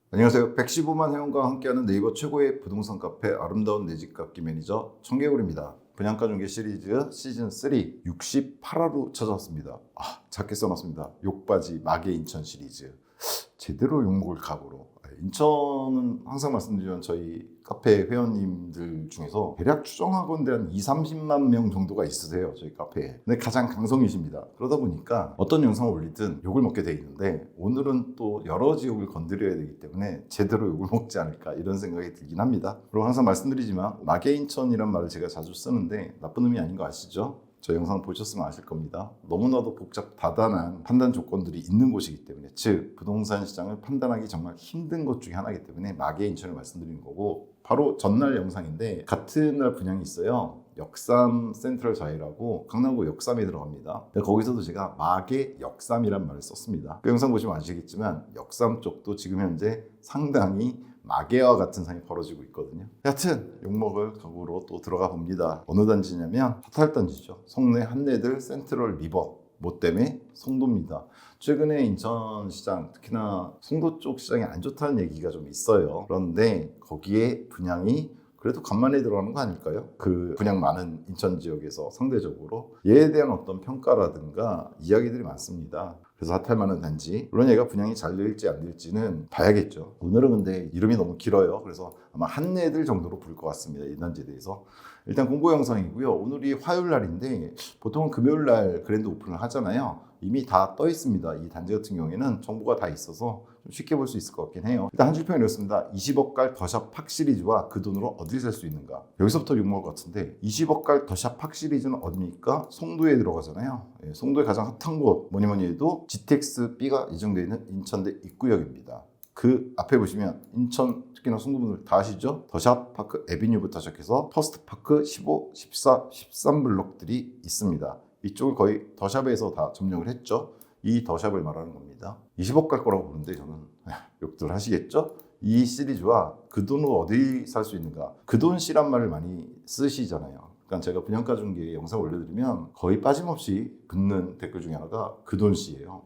안녕하세요. 115만 회원과 함께하는 네이버 최고의 부동산 카페 아름다운 내 집 갚기 매니저 청개구리입니다. 분양가 중개 시리즈 시즌 3 68화로 찾아왔습니다. 작게 써놨습니다. 욕바지 마개 인천 시리즈. 제대로 욕먹을 각오로. 인천은 항상 말씀드리면 저희 카페 회원님들 중에서 대략 추정하건대 한 2-30만 명 정도가 있으세요, 저희 카페에. 근데 가장 강성이십니다. 그러다 보니까 어떤 영상을 올리든 욕을 먹게 돼 있는데, 오늘은 또 여러 지역을 건드려야 되기 때문에 제대로 욕을 먹지 않을까 이런 생각이 들긴 합니다. 그리고 항상 말씀드리지만 마개인천이란 말을 제가 자주 쓰는데 나쁜 의미 아닌 거 아시죠? 저 영상 보셨으면 아실 겁니다. 너무나도 다단한 판단 조건들이 있는 곳이기 때문에, 즉 부동산 시장을 판단하기 정말 힘든 것 중에 하나이기 때문에 마개인천을 말씀드리는 거고, 바로 전날 영상인데 같은 날 분양이 있어요. 역삼 센트럴 자이라고 강남구 역삼에 들어갑니다. 거기서도 제가 마개 역삼이란 말을 썼습니다. 그 영상 보시면 아시겠지만 역삼 쪽도 지금 현재 상당히 마개와 같은 상이 벌어지고 있거든요. 여하튼 욕먹을 각오로 또 들어가 봅니다. 어느 단지냐면 사탈단지죠. 송내 한내들 센트럴 리버 뭐 때문에 송도입니다. 최근에 인천시장, 특히나 송도 쪽 시장이 안 좋다는 얘기가 좀 있어요. 그런데 거기에 분양이 그래도 간만에 들어가는 거 아닐까요? 그 분양 많은 인천 지역에서 상대적으로 얘에 대한 어떤 평가라든가 이야기들이 많습니다. 그래서 핫할 만한 단지, 물론 얘가 분양이 잘 될지 안 될지는 봐야겠죠. 오늘은 근데 이름이 너무 길어요. 그래서 아마 한네들 정도로 부를 것 같습니다, 이 단지에 대해서. 일단 공고 영상이고요. 오늘이 화요일 날인데 보통은 금요일 날 그랜드 오픈을 하잖아요. 이미 다 떠 있습니다. 이 단지 같은 경우에는 정보가 다 있어서 좀 쉽게 볼 수 있을 것 같긴 해요. 일단 한 줄평이 이렇습니다. 20억갈 더샵 팍 시리즈와 그 돈으로 어딜 살 수 있는가. 여기서부터 욕먹을 것 같은데, 20억갈 더샵 팍 시리즈는 어디입니까? 송도에 들어가잖아요. 송도의 가장 핫한 곳, 뭐니 해도 GTX-B가 예정되어 있는 인천대 입구역입니다. 그 앞에 보시면 인천, 특히나 송도분들 다 아시죠? 더샵 파크 에비뉴부터 시작해서 퍼스트 파크 15, 14, 13블록들이 있습니다. 이쪽을 거의 더샵에서 다 점령을 했죠. 이 더샵을 말하는 겁니다. 20억 갈 거라고 보는데 저는 욕들 하시겠죠? 이 시리즈와 그 돈으로 어디 살 수 있는가? 그 돈 씨란 말을 많이 쓰시잖아요. 그러니까 제가 분양가 중개 영상 올려드리면 거의 빠짐없이 붙는 댓글 중에 하나가 그 돈 씨예요.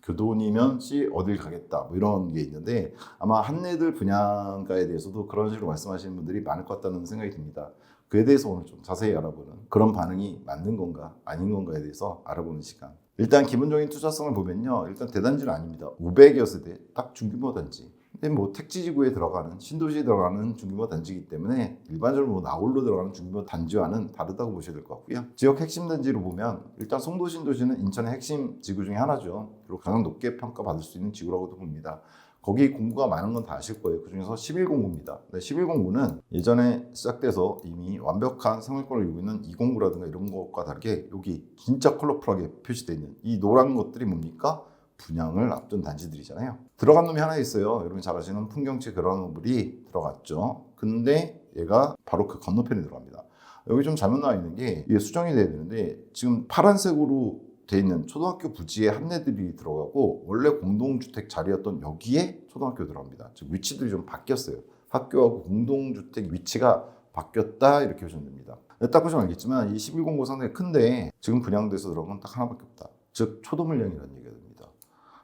그 돈이면 씨 어딜 가겠다 뭐 이런 게 있는데, 아마 한내들 분양가에 대해서도 그런 식으로 말씀하시는 분들이 많을 것 같다는 생각이 듭니다. 그에 대해서 오늘 좀 자세히 알아보는, 그런 반응이 맞는 건가 아닌 건가에 대해서 알아보는 시간. 일단 기본적인 투자성을 보면요, 일단 대단지는 아닙니다. 500여 세대 딱 중규모 단지. 근데 뭐 택지지구에 들어가는, 신도시에 들어가는 중규모 단지이기 때문에 일반적으로 뭐 나홀로 들어가는 중규모 단지와는 다르다고 보셔야 될 것 같고요. 지역 핵심 단지로 보면 일단 송도, 신도시는 인천의 핵심 지구 중에 하나죠. 그리고 가장 높게 평가받을 수 있는 지구라고도 봅니다. 거기 공구가 많은 건 다 아실 거예요. 그중에서 11공구입니다. 11공구는 예전에 시작돼서 이미 완벽한 상위권을 이루고 있는 2공구라든가 이런 것과 다르게 여기 진짜 컬러풀하게 표시되어 있는 이 노란 것들이 뭡니까? 분양을 앞둔 단지들이잖아요. 들어간 놈이 하나 있어요. 여러분 잘 아시는 풍경채 그라노블이 들어갔죠. 근데 얘가 바로 그 건너편에 들어갑니다. 여기 좀 잘못 나와 있는 게, 이게 수정이 돼야 되는데 지금 파란색으로 돼 있는 초등학교 부지에 한네들이 들어가고, 원래 공동주택 자리였던 여기에 초등학교 들어갑니다. 즉 위치들이 좀 바뀌었어요. 학교하고 공동주택 위치가 바뀌었다 이렇게 보시면 됩니다. 딱 보시면 알겠지만 이 11공고 상당히 큰데 지금 분양돼서 들어간 건 딱 하나밖에 없다. 즉 초도물량이라는 얘기가 됩니다.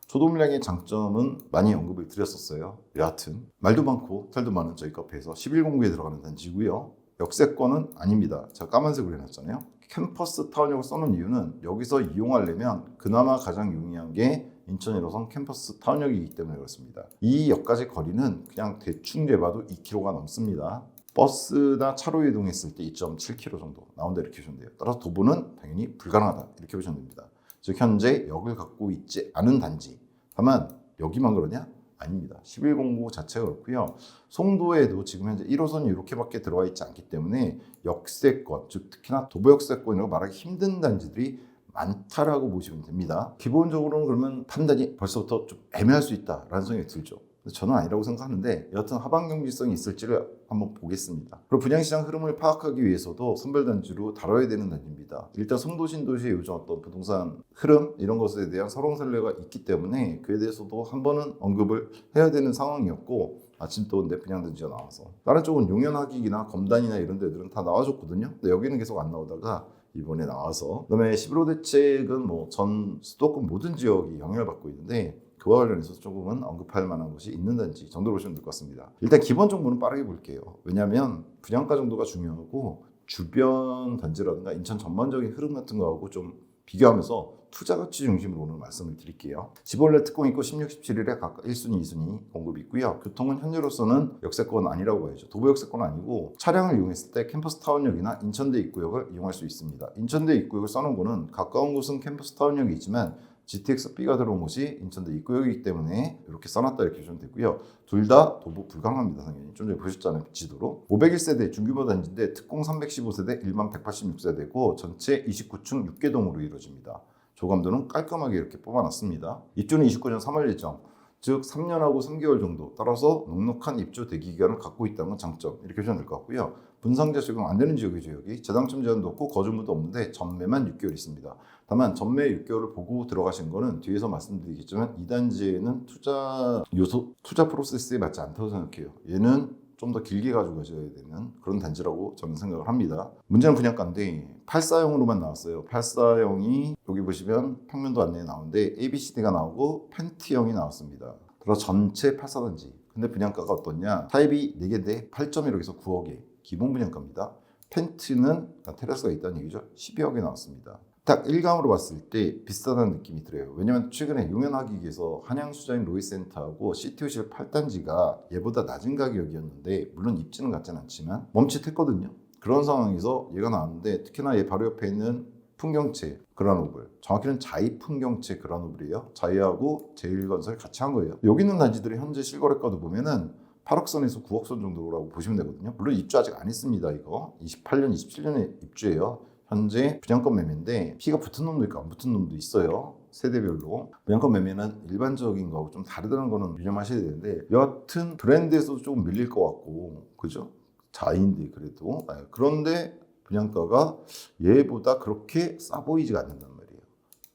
초도물량의 장점은 많이 언급을 드렸었어요. 여하튼 말도 많고 탈도 많은 저희 카페에서 11공구에 들어가는 단지고요. 역세권은 아닙니다. 제가 까만색으로 해놨잖아요. 캠퍼스 타운역을 써놓은 이유는 여기서 이용하려면 그나마 가장 용이한 게 인천 1호선 캠퍼스 타운역이기 때문에 그렇습니다. 이 역까지 거리는 그냥 대충 재봐도 2km가 넘습니다. 버스나 차로 이동했을 때 2.7km 정도 나온다 이렇게 보시면 돼요. 따라서 도보는 당연히 불가능하다 이렇게 보시면 됩니다. 즉 현재 역을 갖고 있지 않은 단지. 다만 여기만 그러냐? 아닙니다. 11공구 자체가 그렇고요. 송도에도 지금 현재 1호선이 이렇게밖에 들어와 있지 않기 때문에 역세권, 즉 특히나 도보 역세권이라고 말하기 힘든 단지들이 많다라고 보시면 됩니다. 기본적으로는 그러면 판단이 벌써부터 좀 애매할 수 있다라는 생각이 들죠. 저는 아니라고 생각하는데, 여하튼 하방 경직성이 있을지를 한번 보겠습니다. 그리고 분양시장 흐름을 파악하기 위해서도 선별단지로 다뤄야 되는 단지입니다. 일단 송도, 신도시의 요즘 어떤 부동산 흐름 이런 것에 대한 설왕설래가 있기 때문에 그에 대해서도 한 번은 언급을 해야 되는 상황이었고, 아침 또 근데 분양단지가 나와서 다른 쪽은 용현학익이나 검단이나 이런 데들은 다 나와줬거든요. 근데 여기는 계속 안 나오다가 이번에 나와서. 그다음에 11호 대책은 뭐 전 수도권 모든 지역이 영향을 받고 있는데 그와 관련해서 조금은 언급할 만한 것이 있는 단지 정도로 보시면 될 것 같습니다. 일단 기본 정보는 빠르게 볼게요. 왜냐하면 분양가 정도가 중요하고 주변 단지라든가 인천 전반적인 흐름 같은 거하고 좀 비교하면서 투자 가치 중심으로 오늘 말씀을 드릴게요. 지벌레 특공 있고 16, 17일에 각각 1순위, 2순위 공급이 있고요. 교통은 현재로서는 역세권 아니라고 봐야죠. 도보 역세권 아니고 차량을 이용했을 때 캠퍼스 타운역이나 인천대 입구역을 이용할 수 있습니다. 인천대 입구역을 써놓은 거는 가까운 곳은 캠퍼스 타운역이 있지만 GTX-B가 들어온 곳이 인천대 입구역이기 때문에 이렇게 써놨다 이렇게 보시면 되고요. 둘 다 도보 불가능합니다. 당연히 좀 전에 보셨잖아요. 지도로. 501세대 중규모 단지인데 특공 315세대, 일반 186세대고 전체 29층 6개동으로 이루어집니다. 조감도는 깔끔하게 이렇게 뽑아놨습니다. 입주는 29년 3월 예정, 즉 3년하고 3개월 정도, 따라서 넉넉한 입주 대기 기간을 갖고 있다는 건 장점, 이렇게 보시면 될 것 같고요. 분상제 적용 안 되는 지역이죠. 여기 재당첨 제한도 없고 거주무도 없는데 전매만 6개월 있습니다. 다만 전매 6개월을 보고 들어가신 거는 뒤에서 말씀드리겠지만 이 단지에는 투자 프로세스에 맞지 않다고 생각해요. 얘는 좀 더 길게 가지고 가셔야 되는 그런 단지라고 저는 생각을 합니다. 문제는 분양가인데 84형으로만 나왔어요. 84형이 여기 보시면 평면도 안내에 나오는데 ABCD가 나오고 펜트형이 나왔습니다. 그래서 전체 84단지. 근데 분양가가 어떻냐? 타입이 4개인데 8.1억에서 9억에 기본 분양가입니다. 펜트는 테라스가 있다는 얘기죠. 12억에 나왔습니다. 딱 1감으로 봤을 때 비싸다는 느낌이 들어요. 왜냐면 최근에 용현하기에서 한양수자인 로이센터하고 시티오실 8단지가 얘보다 낮은 가격이었는데 물론 입지는 같진 않지만 멈칫했거든요. 그런 상황에서 얘가 나왔는데 특히나 얘 바로 옆에 있는 풍경채 그라노블, 정확히는 자이 풍경채 그라노블이에요. 자이하고 제일건설 같이 한 거예요. 여기 있는 단지들이 현재 실거래가도 보면은 8억선에서 9억선 정도라고 보시면 되거든요. 물론 입주 아직 안 했습니다. 이거 28년, 27년에 입주해요. 현재 분양권 매매인데 피가 붙은 놈도 있고 안 붙은 놈도 있어요. 세대별로. 분양권 매매는 일반적인 거하고 좀 다르다는 거는 유념하셔야 되는데 여하튼 브랜드에서도 조금 밀릴 것 같고 그죠? 자인데 그래도 그런데 분양가가 얘보다 그렇게 싸 보이지가 않는단 말이에요.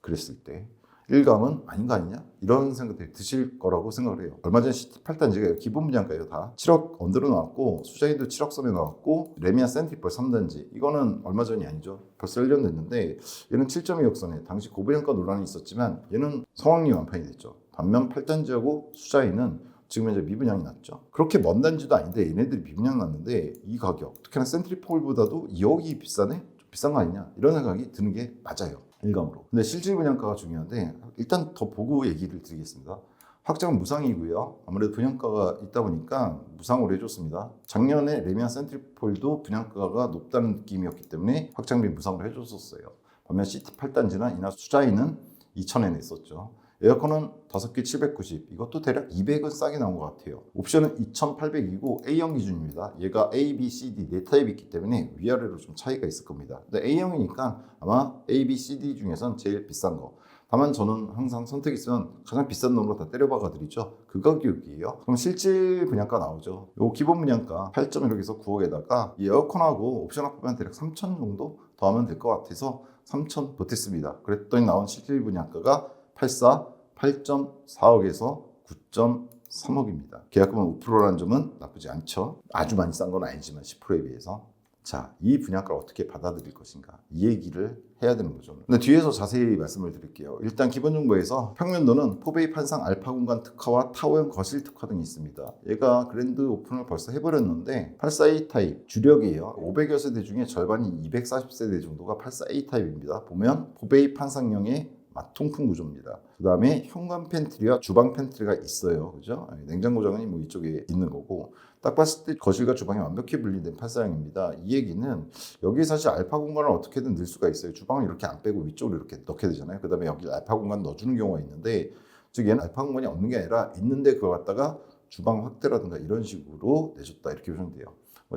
그랬을 때 1감은 아닌 거 아니냐? 이런 생각들이 드실 거라고 생각을 해요. 얼마 전에 시티 8단지가 기본 분양가예요. 다 7억 언더로 나왔고 수자인도 7억 선에 나왔고 레미안 센트리펄 3단지 이거는 얼마 전이 아니죠. 벌써 1년 됐는데 얘는 7.2억 선에 당시 고분양가 논란이 있었지만 얘는 성황리 완판이 됐죠. 반면 8단지하고 수자인은 지금 이제 미분양이 났죠. 그렇게 먼 단지도 아닌데 얘네들이 미분양 났는데 이 가격 특히나 센트리펄보다도 2억이 비싸네? 좀 비싼 거 아니냐? 이런 생각이 드는 게 맞아요. 1감으로. 근데 실질 분양가가 중요한데 일단 더 보고 얘기를 드리겠습니다. 확정은 무상이고요. 아무래도 분양가가 있다 보니까 무상으로 해줬습니다. 작년에 레미안 센트리폴도 분양가가 높다는 느낌이었기 때문에 확장비 무상으로 해줬었어요. 반면 시티 8단지나 이나 수자인은 2,000에 냈었죠. 에어컨은 5개 790, 이것도 대략 200은 싸게 나온 것 같아요. 옵션은 2800이고 A형 기준입니다. 얘가 A, B, C, D 4타입이 있기 때문에 위아래로 좀 차이가 있을 겁니다. 근데 A형이니까 아마 A, B, C, D 중에선 제일 비싼 거. 다만 저는 항상 선택 있으면 가장 비싼 놈으로 다 때려박아 드리죠. 그 가격이에요. 그럼 실질 분양가 나오죠. 요 기본 분양가 8.1억에서 9억에다가 이 에어컨하고 옵션 합하면 대략 3천 정도 더 하면 될 것 같아서 3천 보탰습니다. 그랬더니 나온 실질 분양가가 8.4억에서 9.3억입니다. 계약금은 5%라는 점은 나쁘지 않죠. 아주 많이 싼 건 아니지만 10%에 비해서. 자, 이 분양가를 어떻게 받아들일 것인가 이 얘기를 해야 되는 거죠. 근데 뒤에서 자세히 말씀을 드릴게요. 일단 기본 정보에서 평면도는 포베이 판상 알파 공간 특화와 타워형 거실 특화 등이 있습니다. 얘가 그랜드 오픈을 벌써 해버렸는데 84A 타입 주력이에요. 500여 세대 중에 절반이 240세대 정도가 84A 타입입니다. 보면 포베이 판상형의 통풍 구조입니다. 그 다음에 현관 팬트리와 주방 팬트리가 있어요. 그죠? 냉장고장이 뭐 이쪽에 있는 거고 딱 봤을 때 거실과 주방이 완벽히 분리된 84형입니다. 이 얘기는 여기 사실 알파 공간을 어떻게든 넣을 수가 있어요. 주방을 이렇게 안 빼고 위쪽으로 이렇게 넣게 되잖아요. 그 다음에 여기 알파 공간 넣어주는 경우가 있는데 즉 얘는 알파 공간이 없는 게 아니라 있는데 그걸 갖다가 주방 확대라든가 이런 식으로 내줬다 이렇게 보시면 돼요.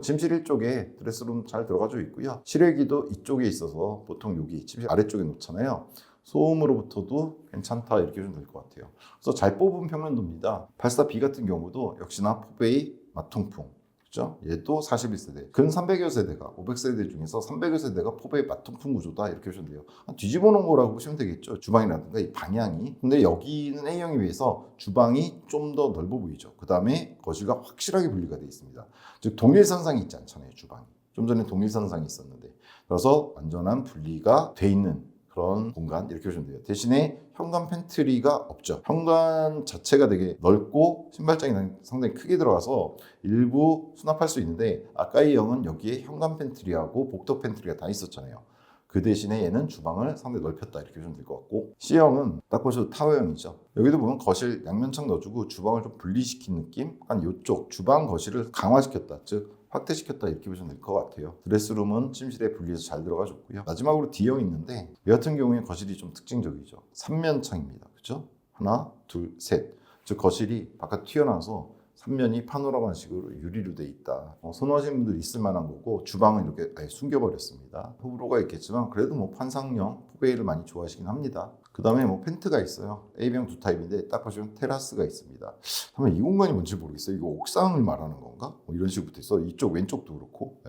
침실 1쪽에 드레스룸 잘 들어가져 있고요. 실외기도 이쪽에 있어서 보통 여기 침실 아래쪽에 놓잖아요. 소음으로부터도 괜찮다 이렇게 보시면 될 것 같아요. 그래서 잘 뽑은 평면도입니다. 84B 같은 경우도 역시나 포베이 마통풍, 그죠? 얘도 41세대. 근 300여 세대가 500세대 중에서 300여 세대가 포베이 마통풍 구조다 이렇게 보시면 돼요. 뒤집어 놓은 거라고 보시면 되겠죠. 주방이라든가 이 방향이. 근데 여기는 A형에 비해서 주방이 좀 더 넓어 보이죠. 그 다음에 거실과 확실하게 분리가 되어 있습니다. 즉 동일선상이 있지 않잖아요. 주방이. 좀 전에 동일선상이 있었는데, 그래서 완전한 분리가 돼 있는 그런 공간 이렇게 보시면 돼요. 대신에 현관 팬트리가 없죠. 현관 자체가 되게 넓고 신발장이 상당히 크게 들어가서 일부 수납할 수 있는데, 아까의 형은 여기에 현관 팬트리하고 복도 팬트리가 다 있었잖아요. 그 대신에 얘는 주방을 상당히 넓혔다 이렇게 보시면 될 것 같고, C형은 딱 보셔도 타워형이죠. 여기도 보면 거실 양면창 넣어주고 주방을 좀 분리시킨 느낌? 약간 이쪽 주방 거실을 강화시켰다, 즉 확대시켰다 이렇게 보시면 될 것 같아요. 드레스룸은 침실에 분리해서 잘 들어가줬고요. 마지막으로 D형이 있는데, 이 같은 경우에 거실이 좀 특징적이죠. 3면창입니다. 그렇죠? 하나, 둘, 셋. 즉 거실이 바깥 튀어나와서 3면이 파노라마식으로 유리로 돼 있다. 선호하시는 분들 있을 만한 거고, 주방은 이렇게 아예 숨겨버렸습니다. 호불호가 있겠지만 그래도 뭐 판상형 포베이를 많이 좋아하시긴 합니다. 그 다음에 뭐 펜트가 있어요. A형 두 타입인데 딱 보시면 테라스가 있습니다. 하면 이 공간이 뭔지 모르겠어요. 이거 옥상을 말하는 건가? 뭐 이런 식으로 돼서 이쪽 왼쪽도 그렇고,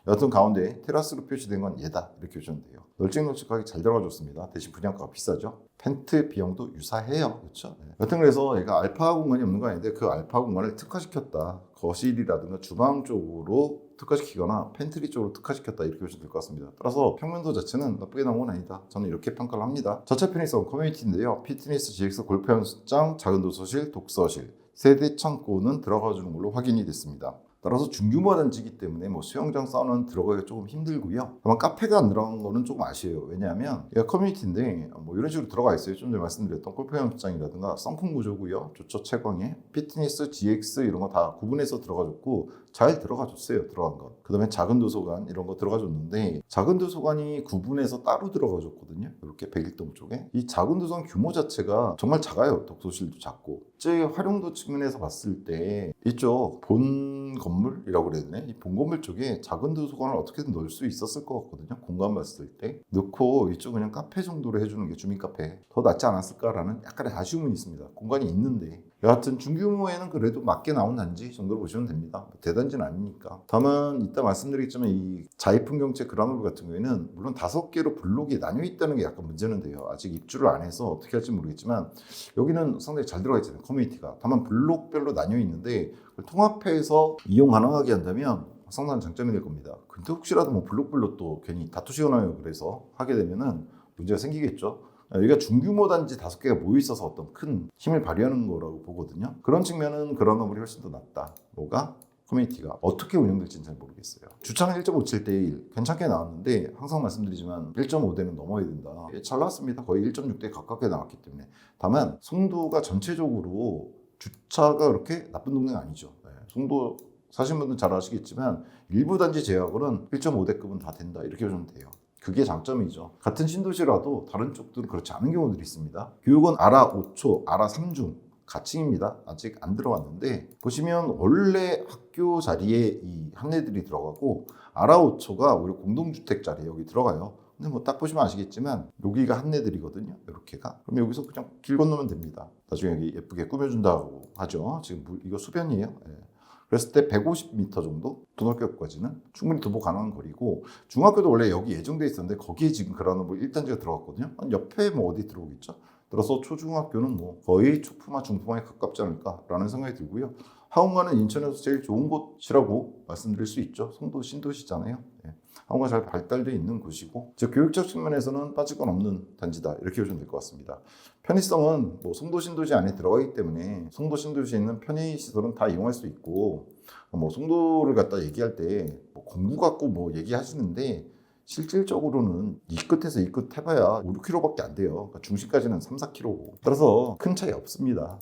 여하튼 가운데 테라스로 표시된 건 얘다 이렇게 보시면 돼요. 널찍널찍하게 잘 들어가줬습니다. 대신 분양가가 비싸죠. 펜트 비용도 유사해요. 그렇죠? 여튼 그래서 얘가 알파 공간이 없는 거 아닌데, 그 알파 공간을 특화시켰다. 거실이라든가 주방 쪽으로 특화시키거나 팬트리 쪽으로 특화시켰다 이렇게 보시면 될 것 같습니다. 따라서 평면도 자체는 나쁘게 나온 건 아니다. 저는 이렇게 평가를 합니다. 저차 편의성 커뮤니티인데요. 피트니스 GX 골프 연습장, 작은 도서실, 독서실, 세대 창고는 들어가 주는 걸로 확인이 됐습니다. 따라서 중규모 단지이기 때문에 뭐 수영장, 사우나는 들어가기가 조금 힘들고요. 다만 카페가 안 들어간 거는 조금 아쉬워요. 왜냐하면 얘가 커뮤니티인데 뭐 이런 식으로 들어가 있어요. 좀 전에 말씀드렸던 골프 연습장이라든가 썬큰 구조고요. 좋죠. 채광에 피트니스, GX 이런 거 다 구분해서 들어가줬고 잘 들어가줬어요. 들어간 거. 그 다음에 작은 도서관 이런 거 들어가줬는데, 작은 도서관이 구분해서 따로 들어가줬거든요. 이렇게 백일동 쪽에. 이 작은 도서관 규모 자체가 정말 작아요. 독서실도 작고. 제 활용도 측면에서 봤을 때 이쪽 본 건물이라고 그래야 되나? 이 본 건물 쪽에 작은 도서관을 어떻게든 넣을 수 있었을 것 같거든요. 공간 봤을 때. 넣고 이쪽 그냥 카페 정도로 해주는 게 주민 카페 더 낫지 않았을까라는 약간의 아쉬움은 있습니다. 공간이 있는데. 여하튼 중규모에는 그래도 맞게 나온 단지 정도로 보시면 됩니다. 대단지는 아니니까. 다만 이따 말씀드리겠지만 이 자이풍경채 그라놀 같은 경우에는 물론 5개로 블록이 나뉘어 있다는 게 약간 문제는 돼요. 아직 입주를 안 해서 어떻게 할지 모르겠지만 여기는 상당히 잘 들어가 있잖아요. 커뮤니티가. 다만 블록별로 나뉘어 있는데 그걸 통합해서 이용 가능하게 한다면 상당한 장점이 될 겁니다. 근데 혹시라도 뭐 블록별로 또 괜히 다투시거나 그래서 하게 되면은 문제가 생기겠죠. 여기가 중규모 단지 5개가 모여 있어서 어떤 큰 힘을 발휘하는 거라고 보거든요. 그런 측면은 그런 건물이 훨씬 더 낫다. 뭐가? 커뮤니티가 어떻게 운영될지는 잘 모르겠어요. 주차는 1.57대 1 괜찮게 나왔는데, 항상 말씀드리지만 1.5대는 넘어야 된다. 잘 나왔습니다. 거의 1.6대 가깝게 나왔기 때문에. 다만 송도가 전체적으로 주차가 그렇게 나쁜 동네가 아니죠. 송도 사신 분들은 잘 아시겠지만 일부 단지 제외하고는 1.5대급은 다 된다 이렇게 보시면 돼요. 그게 장점이죠. 같은 신도시라도 다른 쪽들은 그렇지 않은 경우들이 있습니다. 교육은 아라 5초, 아라 3중 가칭입니다. 아직 안 들어왔는데, 보시면 원래 학교 자리에 이 한내들이 들어가고 아라 5초가 우리 공동주택 자리에 여기 들어가요. 근데 뭐 딱 보시면 아시겠지만 여기가 한내들이거든요. 이렇게가. 그럼 여기서 그냥 길 건너면 됩니다. 나중에 여기 예쁘게 꾸며준다고 하죠. 지금 이거 수변이에요. 그랬을 때 150m 정도 고등학교까지는 충분히 도보 가능한 거리고, 중학교도 원래 여기 예정돼 있었는데 거기에 지금 그러는 뭐 1단지가 들어갔거든요. 옆에 뭐 어디 들어오겠죠. 들어서 초중학교는 뭐 거의 초품화 중품화에 가깝지 않을까라는 생각이 들고요. 하원가는 인천에서 제일 좋은 곳이라고 말씀드릴 수 있죠. 송도 신도시잖아요. 하원가 잘 발달되어 있는 곳이고, 즉 교육적 측면에서는 빠질 건 없는 단지다 이렇게 보시면 될 것 같습니다. 편의성은 뭐 송도 신도시 안에 들어가기 때문에 송도 신도시에 있는 편의 시설은 다 이용할 수 있고, 뭐 송도를 갖다 얘기할 때뭐 공구 갖고 뭐 얘기하시는데 실질적으로는 이 끝에서 이 끝 해봐야 5, 6km밖에 안 돼요. 그러니까 중심까지는 3, 4km고. 따라서 큰 차이 없습니다.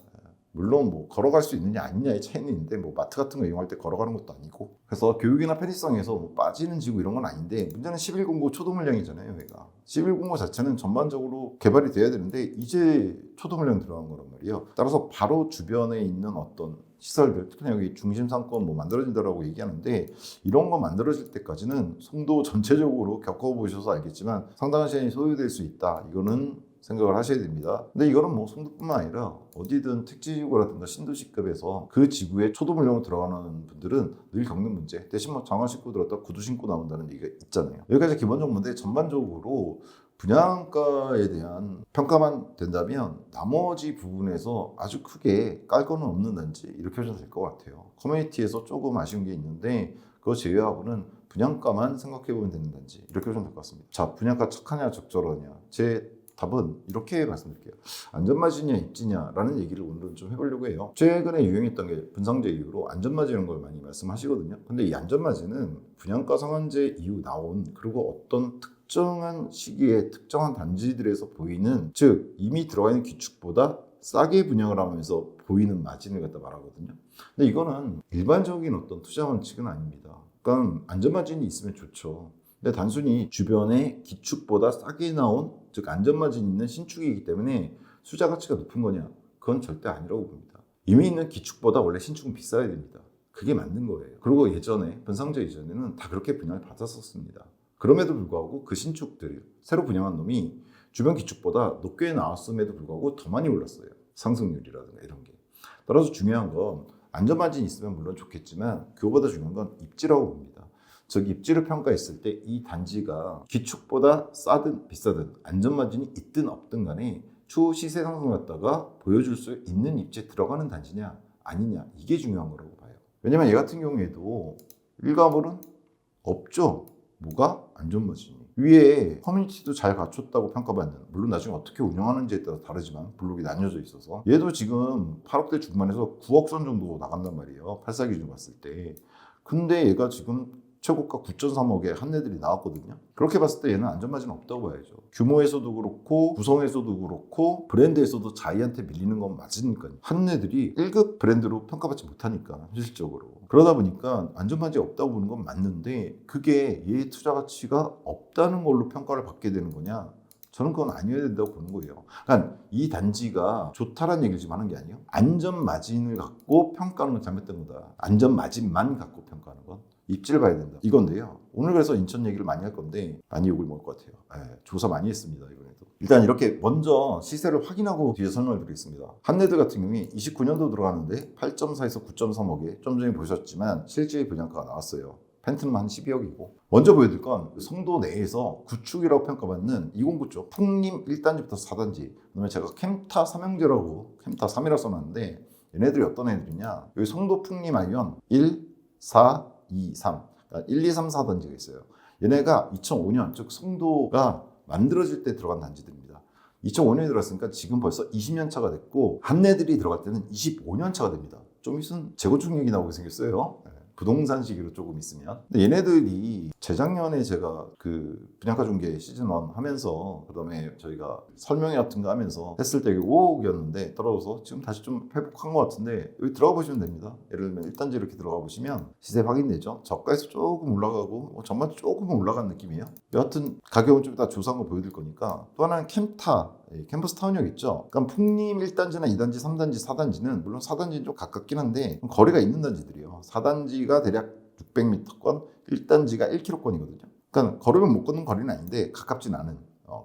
물론 뭐 걸어갈 수 있느냐 아니냐의 차이는 있는데, 뭐 마트 같은 거 이용할 때 걸어가는 것도 아니고, 그래서 교육이나 편의성에서 뭐 빠지는 지구 이런 건 아닌데, 문제는 1109 초도 물량이잖아요. 얘가 1109 자체는 전반적으로 개발이 돼야 되는데 이제 초도 물량 들어간 거란 말이에요. 따라서 바로 주변에 있는 어떤 시설들, 특히 여기 중심 상권 뭐 만들어진다라고 얘기하는데, 이런 거 만들어질 때까지는 송도 전체적으로 겪어보셔서 알겠지만 상당한 시간이 소요될 수 있다. 이거는 생각을 하셔야 됩니다. 근데 이거는 뭐 송도뿐만 아니라 어디든 택지지구라든가 신도시급에서 그 지구에 초도 물량으로 들어가는 분들은 늘 겪는 문제. 대신 뭐 장화 신고 들었다 구두 신고 나온다는 얘기가 있잖아요. 여기까지 기본 정보인데, 전반적으로 분양가에 대한 평가만 된다면 나머지 부분에서 아주 크게 깔 거는 없는 단지 이렇게 보셔도 될 것 같아요. 커뮤니티에서 조금 아쉬운 게 있는데 그거 제외하고는 분양가만 생각해보면 되는 단지 이렇게 보시면 될 것 같습니다. 자, 분양가 착하냐 적절하냐, 제 답은 이렇게 말씀드릴게요. 안전마진이냐 입지냐라는 얘기를 오늘은 좀 해보려고 해요. 최근에 유행했던 게 분상제 이후로 안전마진 이런 걸 많이 말씀하시거든요. 근데 이 안전마진은 분양가 상한제 이후 나온, 그리고 어떤 특정한 시기에 특정한 단지들에서 보이는, 즉 이미 들어가 있는 기축보다 싸게 분양을 하면서 보이는 마진을 갖다 말하거든요. 근데 이거는 일반적인 어떤 투자 원칙은 아닙니다. 그러니까 안전마진이 있으면 좋죠. 근데 단순히 주변에 기축보다 싸게 나온, 즉 안전마진이 있는 신축이기 때문에 투자 가치가 높은 거냐? 그건 절대 아니라고 봅니다. 이미 있는 기축보다 원래 신축은 비싸야 됩니다. 그게 맞는 거예요. 그리고 예전에 분상제 이전에는 다 그렇게 분양을 받았었습니다. 그럼에도 불구하고 그 신축들이 새로 분양한 놈이 주변 기축보다 높게 나왔음에도 불구하고 더 많이 올랐어요. 상승률이라든가 이런 게. 따라서 중요한 건 안전마진이 있으면 물론 좋겠지만 그거보다 중요한 건 입지라고 봅니다. 즉 입지를 평가했을 때 이 단지가 기축보다 싸든 비싸든 안전마진이 있든 없든 간에 추후 시세 상승을 갖다가 보여줄 수 있는 입지에 들어가는 단지냐 아니냐, 이게 중요한 거라고 봐요. 왜냐면 얘 같은 경우에도 일가물은 없죠. 뭐가? 안전마진이. 위에 커뮤니티도 잘 갖췄다고 평가받는, 물론 나중에 어떻게 운영하는지에 따라 다르지만 블록이 나뉘어져 있어서 얘도 지금 8억대 중반에서 9억 선 정도 나간단 말이에요. 84 기준 봤을 때. 근데 얘가 지금 최고가 9.3억에 한 애들이 나왔거든요. 그렇게 봤을 때 얘는 안전마진 없다고 봐야죠. 규모에서도 그렇고 구성에서도 그렇고 브랜드에서도 자이한테 밀리는 건 맞으니까요. 한 애들이 1급 브랜드로 평가받지 못하니까 현실적으로. 그러다 보니까 안전마진이 없다고 보는 건 맞는데 그게 얘의 투자 가치가 없다는 걸로 평가를 받게 되는 거냐? 저는 그건 아니어야 된다고 보는 거예요. 그러니까 이 단지가 좋다라는 얘기를 지금 하는 게 아니에요. 안전마진을 갖고 평가하는 건 잘못된 거다. 안전마진만 갖고 평가하는 건. 입지를 봐야 된다. 이건데요. 오늘 그래서 인천 얘기를 많이 할 건데 많이 욕을 먹을 것 같아요. 조사 많이 했습니다. 이번에도. 일단 이렇게 먼저 시세를 확인하고 뒤에 설명을 드리겠습니다. 한네드 같은 경우에 29년도 들어가는데 8.4에서 9.3억에 좀 전에 보셨지만 실제 분양가가 나왔어요. 펜트는 한 12억이고. 먼저 보여드릴 건 성도 내에서 구축이라고 평가받는 209 쪽 풍림 1단지부터 4단지, 그다음에 제가 캠타 삼형제라고 캠타 3이라고 써놨는데 얘네들이 어떤 애들이냐, 여기 성도 풍림 아이언 1, 4, 2, 3, 그러니까 1, 2, 3, 4단지가 있어요. 얘네가 2005년, 즉 성도가 만들어질 때 들어간 단지들입니다. 2005년에 들어갔으니까 지금 벌써 20년 차가 됐고 한네들이 들어갈 때는 25년 차가 됩니다. 좀 있으면 재건축 얘기 나오게 생겼어요. 부동산 시기로 조금 있으면. 근데 얘네들이 재작년에 제가 그 분양가 중개 시즌 1 하면서 그다음에 저희가 설명회 같은 거 하면서 했을 때 5억이었는데 떨어져서 지금 다시 좀 회복한 것 같은데 여기 들어가 보시면 됩니다. 예를 들면 1단지 이렇게 들어가 보시면 시세 확인되죠. 저가에서 조금 올라가고 정말 조금 올라간 느낌이에요. 여하튼 가격은 좀 이따 조사한 거 보여드릴 거니까. 또 하나는 캠타, 캠퍼스 타운역 있죠. 그러니까 풍림 1단지나 2단지, 3단지, 4단지는 물론 4단지는 좀 가깝긴 한데 거리가 있는 단지들이에요. 4단지가 대략 600m권, 1단지가 1km권이거든요. 그러니까 걸으면 못 걷는 거리는 아닌데 가깝진 않은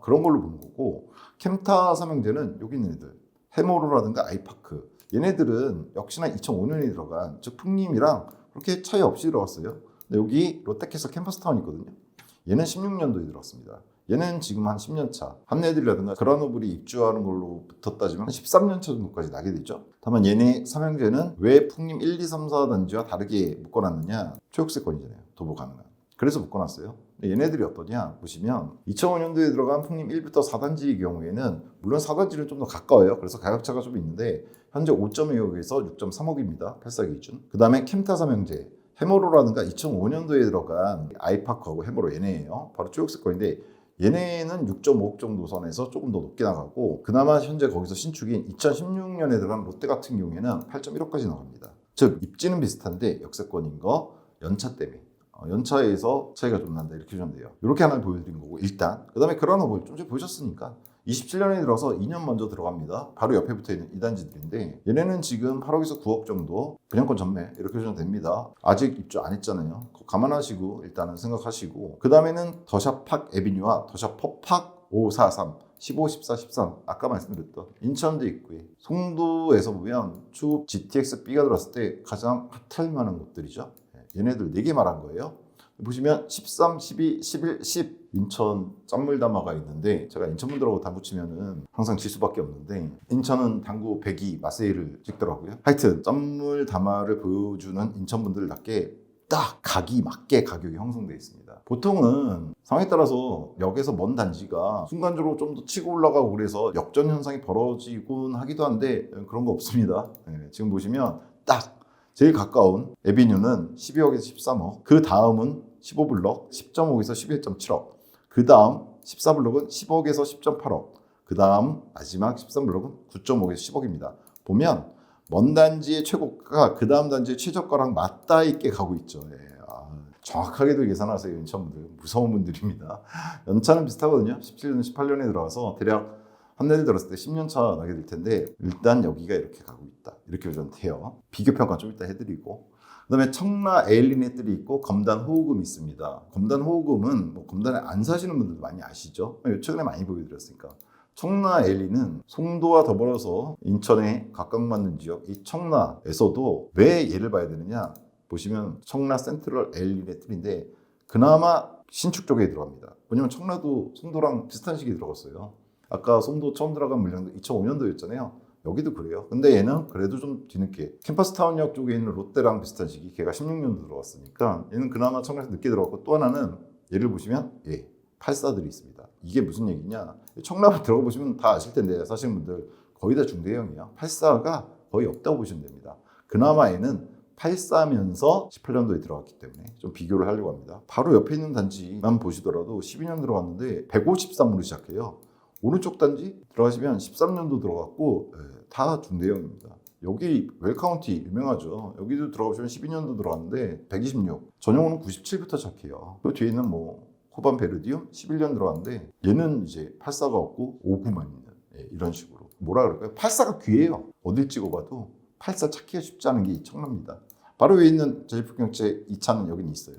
그런 걸로 보는 거고, 캠타 삼형제는 여기 있는 애들 해모로라든가 아이파크, 얘네들은 역시나 2005년에 들어간, 즉 풍림이랑 그렇게 차이 없이 들어갔어요. 근데 여기 롯데캐슬 캠퍼스 타운이 있거든요. 얘는 16년도에 들어갔습니다. 얘는 지금 한 10년 차. 한네들이라든가 그라노블이 입주하는 걸로부터 따지면 13년 차 정도까지 나게 되죠. 다만 얘네 삼형제는 왜 풍림 1, 2, 3, 4단지와 다르게 묶어놨느냐? 초역세권이잖아요. 도보 가능한. 그래서 묶어놨어요. 얘네들이 어떠냐 보시면 2005년도에 들어간 풍림 1부터 4단지의 경우에는 물론 4단지는 좀 더 가까워요. 그래서 가격차가 좀 있는데 현재 5.2억에서 6.3억입니다. 84 기준. 그 다음에 캠타 삼형제. 해모로라든가 2005년도에 들어간 아이파크하고 해모로 얘네예요. 바로 초역세권인데 얘네는 6.5억 정도 선에서 조금 더 높게 나가고, 그나마 현재 거기서 신축인 2016년에 들어간 롯데 같은 경우에는 8.1억까지 나갑니다. 즉 입지는 비슷한데 역세권인 거 연차 때문에 연차에서 차이가 좀 난다 이렇게 보시면 돼요. 이렇게 하나 보여드린 거고, 일단 그 다음에 그라노블 좀 전에 보셨으니까 27년에 들어서 2년 먼저 들어갑니다. 바로 옆에 붙어있는 2단지들인데 얘네는 지금 8억에서 9억 정도 분양권 전매 이렇게 보시면 됩니다. 아직 입주 안 했잖아요. 감안하시고 일단은 생각하시고, 그 다음에는 더샵 팍 에비뉴와 더샵 퍼팍 543 15, 14, 13 아까 말씀드렸던 인천대 입구에 송도에서 보면 추후 GTX-B가 들어왔을 때 가장 핫할 만한 곳들이죠. 얘네들 4개 말한 거예요. 보시면 13, 12, 11, 10 인천 짠물담화가 있는데, 제가 인천 분들하고 당구 치면은 항상 질 수밖에 없는데 인천은 당구 102 마세이를 찍더라고요. 하여튼 짠물담화를 보여주는 인천 분들답게 딱 각이 맞게 가격이 형성되어 있습니다. 보통은 상황에 따라서 역에서 먼 단지가 순간적으로 좀 더 치고 올라가고 그래서 역전 현상이 벌어지곤 하기도 한데 그런 거 없습니다. 지금 보시면 딱 제일 가까운 에비뉴는 12억에서 13억, 그 다음은 15블럭 10.5에서 11.7억, 그 다음 14블럭은 10억에서 10.8억, 그 다음 마지막 13블럭은 9.5에서 10억입니다. 보면 먼 단지의 최고가가 그 다음 단지의 최저가랑 맞닿아 있게 가고 있죠. 정확하게도 계산하세요. 인천분들 무서운 분들입니다. 연차는 비슷하거든요. 17년, 18년에 들어와서 대략 한 대를 들었을 때 10년 차 나게 될 텐데 일단 여기가 이렇게 가고 있다. 이렇게 보시면 돼요. 비교 평가 좀 이따 해드리고, 그다음에 청라 에일리넷들이 있고 검단 호우금이 있습니다. 검단 호우금은 뭐 검단에 안 사시는 분들도 많이 아시죠? 최근에 많이 보여드렸으니까. 청라 에일리는 송도와 더불어서 인천에 각광받는 지역 이 청라에서도 왜 얘를 봐야 되느냐 보시면 청라 센트럴 에일리넷들인데 그나마 신축 쪽에 들어갑니다. 왜냐면 청라도 송도랑 비슷한 시기에 들어갔어요. 아까 송도 처음 들어간 물량도 2005년도였잖아요. 여기도 그래요. 근데 얘는 그래도 좀 뒤늦게 캠퍼스타운역 쪽에 있는 롯데랑 비슷한 시기, 걔가 16년도 들어갔으니까 얘는 그나마 청라에서 늦게 들어갔고, 또 하나는 얘를 보시면 84들이 있습니다. 이게 무슨 얘기냐, 청라 들어가 보시면 다 아실 텐데 사시는 분들 거의 다 중대형이에요. 84가 거의 없다고 보시면 됩니다. 그나마 얘는 84면서 18년도에 들어갔기 때문에 좀 비교를 하려고 합니다. 바로 옆에 있는 단지만 보시더라도 12년 들어갔는데 153으로 시작해요. 오른쪽 단지 들어가시면 13년도 들어갔고 다 중대형입니다. 여기 웰카운티 유명하죠. 여기도 들어가시면 12년도 들어갔는데 126, 전용호는 97부터 시작해요. 그 뒤에 있는 뭐 코반 베르디움 11년 들어갔는데 얘는 이제 84가 없고 59만 있는 이런 식으로. 뭐라 그럴까요? 84가 귀해요. 어딜 찍어봐도 84 찾기가 쉽지 않은 게 이 청라입니다. 바로 위에 있는 제일풍경채 2차는 여긴 있어요.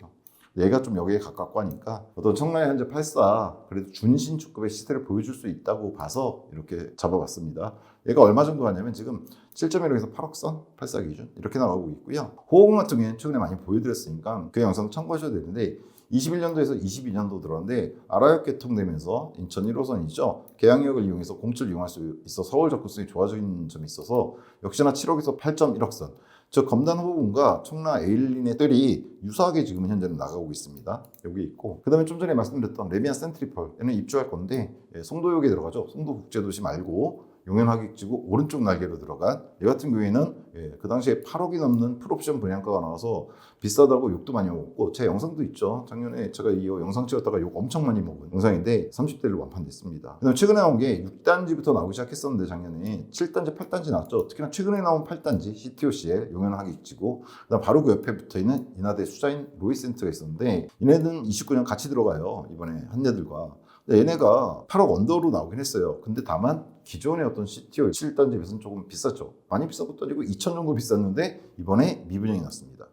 얘가 좀 여기에 가깝고 하니까 어떤 청라의 현재 84 그래도 준신축급의 시세를 보여줄 수 있다고 봐서 이렇게 잡아봤습니다. 얘가 얼마 정도 하냐면 지금 7.1에서 8억 선 84 기준 이렇게 나가고 있고요. 호흡 같은 경우에는 최근에 많이 보여드렸으니까 그 영상 참고하셔야 되는데 21년도에서 22년도 들어왔는데 아라역 개통되면서 인천 1호선이죠. 계양역을 이용해서 공철 이용할 수 있어 서울 접근성이 좋아진 점이 있어서 역시나 7억에서 8.1억 선, 즉 검단 호분과 청라 에일리넷들이 유사하게 지금 현재는 나가고 있습니다. 여기 있고, 그 다음에 좀 전에 말씀드렸던 레미안 센트리펄 얘는 입주할 건데 송도역에 들어가죠. 송도국제도시 말고 용현하객지구 오른쪽 날개로 들어간 얘 같은 경우에는 그 당시에 8억이 넘는 풀옵션 분양가가 나와서 비싸다고 욕도 많이 먹었고, 제 영상도 있죠. 작년에 제가 이 영상 찍었다가 욕 엄청 많이 먹은 영상인데 30대로 완판됐습니다. 그다음에 최근에 나온 게 6단지부터 나오기 시작했었는데 작년에 7단지, 8단지 나왔죠. 특히나 최근에 나온 8단지 CTOCL 용현하객지구, 그다음 바로 그 옆에 붙어있는 인하대 수자인 로이센트가 있었는데 얘네는 29년 같이 들어가요. 이번에 한예들과. 얘네가 8억 언더로 나오긴 했어요. 근데 다만 기존의 어떤 CTO 7단지 비해서는 조금 비쌌죠. 많이 비싼 것도 아니고 2천 정도 비쌌는데 이번에 미분양이 났습니다.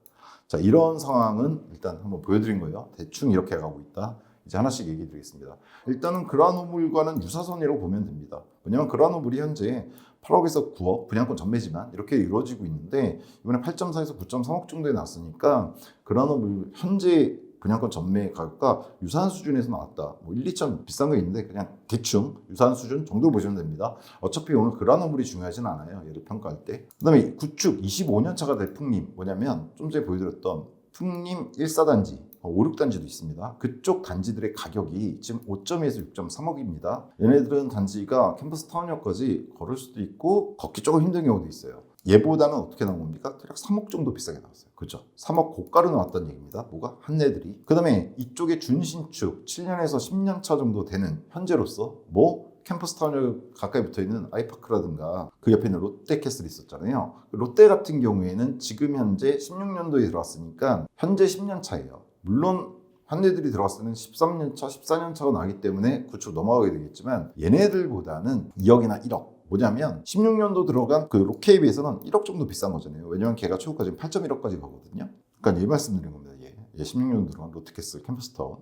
자, 이런 상황은 일단 한번 보여드린 거예요. 대충 이렇게 가고 있다. 이제 하나씩 얘기해 드리겠습니다. 일단은 그라노물과는 유사선이라고 보면 됩니다. 왜냐하면 그라노물이 현재 8억에서 9억 분양권 전매지만 이렇게 이루어지고 있는데 이번에 8.4에서 9.3억 정도에 났으니까 그라노물 현재 분양권 전매 가격과 유사한 수준에서 나왔다. 뭐 1, 2천 비싼 거 있는데 그냥 대충 유사한 수준 정도 보시면 됩니다. 어차피 오늘 그라노물이 중요하진 않아요. 얘를 평가할 때. 그 다음에 구축 25년 차가 될 풍림 뭐냐면 좀 전에 보여드렸던 풍림 1사단지 5, 6단지도 있습니다. 그쪽 단지들의 가격이 지금 5.2에서 6.3억입니다. 얘네들은 단지가 캠퍼스 타운역까지 걸을 수도 있고 걷기 조금 힘든 경우도 있어요. 얘보다는 어떻게 나온 겁니까? 대략 3억 정도 비싸게 나왔어요. 그렇죠? 3억 고가로 나왔다는 얘기입니다. 뭐가? 한내들이. 그 다음에 이쪽에 준신축 7년에서 10년 차 정도 되는 현재로서 뭐 캠퍼스 타운역 가까이 붙어있는 아이파크라든가 그 옆에 있는 롯데캐슬이 있었잖아요. 롯데 같은 경우에는 지금 현재 16년도에 들어왔으니까 현재 10년 차예요. 물론 한네들이 들어왔을 때는 13년 차, 14년 차가 나기 때문에 구축 넘어가게 되겠지만 얘네들보다는 2억이나 1억. 뭐냐면 16년도 들어간 그 로케에 비해서는 1억 정도 비싼 거잖아요. 왜냐면 걔가 최고까지 8.1억까지 가거든요. 그러니까 얘 말씀드린 겁니다. 얘 16년도 들어간 롯데캐슬 캠퍼스타운.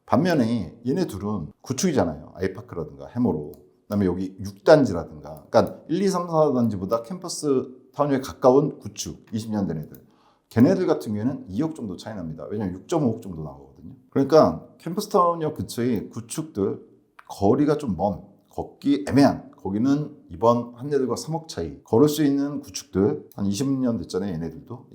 반면에 얘네 둘은 구축이잖아요. 아이파크라든가 해머로. 그다음에 여기 6단지라든가. 그러니까 1, 2, 3, 4단지보다 캠퍼스 타운에 가까운 구축 20년 된 애들. 걔네들 같은 경우에는 2억 정도 차이 납니다. 왜냐면 6.5억 정도 나오거든요. 그러니까 캠퍼스타운역 근처의 구축들 거리가 좀 먼, 걷기 애매한, 거기는 이번 한내들과 3억 차이, 걸을 수 있는 구축들 한 20년 됐잖아요.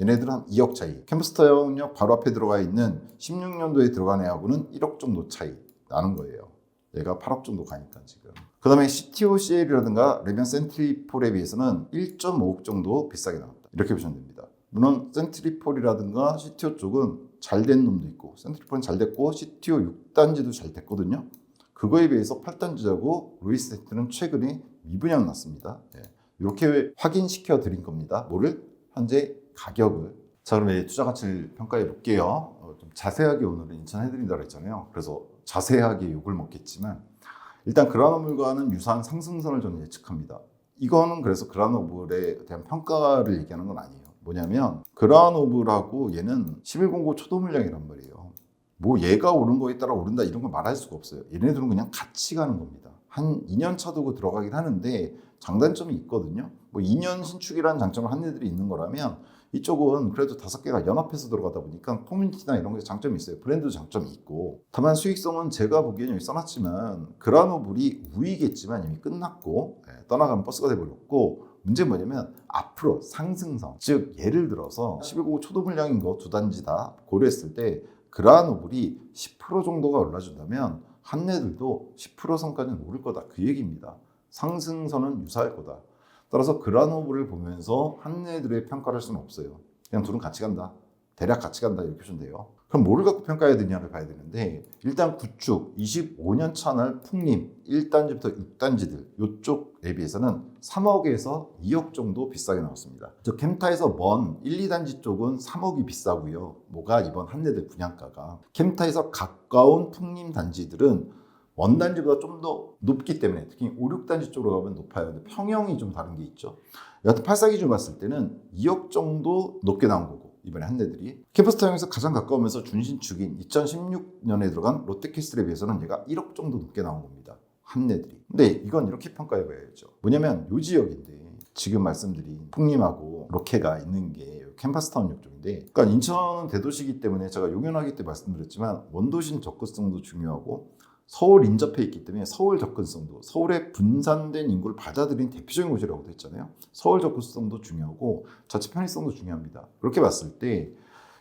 얘네들은 한 2억 차이, 캠퍼스타운역 바로 앞에 들어가 있는 16년도에 들어간 애하고는 1억 정도 차이 나는 거예요. 얘가 8억 정도 가니까 지금. 그 다음에 CTO-CL이라든가 레미안 센트리폴에 비해서는 1.5억 정도 비싸게 나왔다, 이렇게 보시면 됩니다. 물론 센트리폴이라든가 CTO 쪽은 잘 된 놈도 있고, 센트리폴은 잘 됐고 CTO 6단지도 잘 됐거든요. 그거에 비해서 8단지하고 로이스테트는 최근에 미분양 났습니다. 이렇게 확인시켜 드린 겁니다. 뭐를? 현재 가격을. 자, 그럼 투자 가치를 평가해 볼게요. 좀 자세하게 오늘은 인천해드린다고 했잖아요. 그래서 자세하게 욕을 먹겠지만 일단 그라노블과는 유사한 상승선을 저는 예측합니다. 이거는 그래서 그라노블에 대한 평가를 얘기하는 건 아니에요. 뭐냐면 그라노블하고 얘는 1109 초도 물량이란 말이에요. 뭐 얘가 오른 거에 따라 오른다 이런 걸 말할 수가 없어요. 얘네들은 그냥 같이 가는 겁니다. 한 2년 차 두고 들어가긴 하는데 장단점이 있거든요. 뭐 2년 신축이라는 장점을 한 애들이 있는 거라면 이쪽은 그래도 5개가 연합해서 들어가다 보니까 커뮤니티나 이런 게 장점이 있어요. 브랜드 장점이 있고. 다만 수익성은 제가 보기에는 여기 써놨지만 그라노블이 우위겠지만 이미 끝났고 떠나가는 버스가 돼버렸고, 문제는 뭐냐면 앞으로 상승성, 즉 예를 들어서 1199 초도 물량인 거 두 단지 다 고려했을 때 그라노블이 10% 정도가 올라준다면 한내들도 10% 선까지는 오를 거다, 그 얘기입니다. 상승선은 유사할 거다. 따라서 그라노블을 보면서 한내들의 평가를 할 수는 없어요. 그냥 둘은 같이 간다, 대략 같이 간다, 이렇게 보시면 돼요. 그럼 뭐를 갖고 평가해야 되냐를 봐야 되는데, 일단 구축 25년 차날 풍림 1단지부터 6단지들 이쪽에 비해서는 3억에서 2억 정도 비싸게 나왔습니다. 저 캠타에서 먼 1, 2단지 쪽은 3억이 비싸고요. 뭐가 이번 한내들 분양가가. 캠타에서 가까운 풍림 단지들은 원 단지보다 좀 더 높기 때문에 특히 5, 6단지 쪽으로 가면 높아요. 근데 평형이 좀 다른 게 있죠. 여하튼 84 기준 봤을 때는 2억 정도 높게 나온 거고, 이번에 한내들이 캠퍼스타운에서 가장 가까우면서 준신축인 2016년에 들어간 롯데캐슬에 비해서는 얘가 1억 정도 높게 나온 겁니다, 한내들이. 근데 이건 이렇게 평가해 봐야죠. 뭐냐면 요 지역인데 지금 말씀드린 풍림하고 로케가 있는 게 캠퍼스타운역 쪽인데, 그러니까 인천은 대도시이기 때문에 제가 용연하기 때 말씀드렸지만 원도심 접근성도 중요하고 서울 인접해 있기 때문에 서울 접근성도, 서울의 분산된 인구를 받아들인 대표적인 곳이라고도 했잖아요. 서울 접근성도 중요하고 자체 편의성도 중요합니다. 그렇게 봤을 때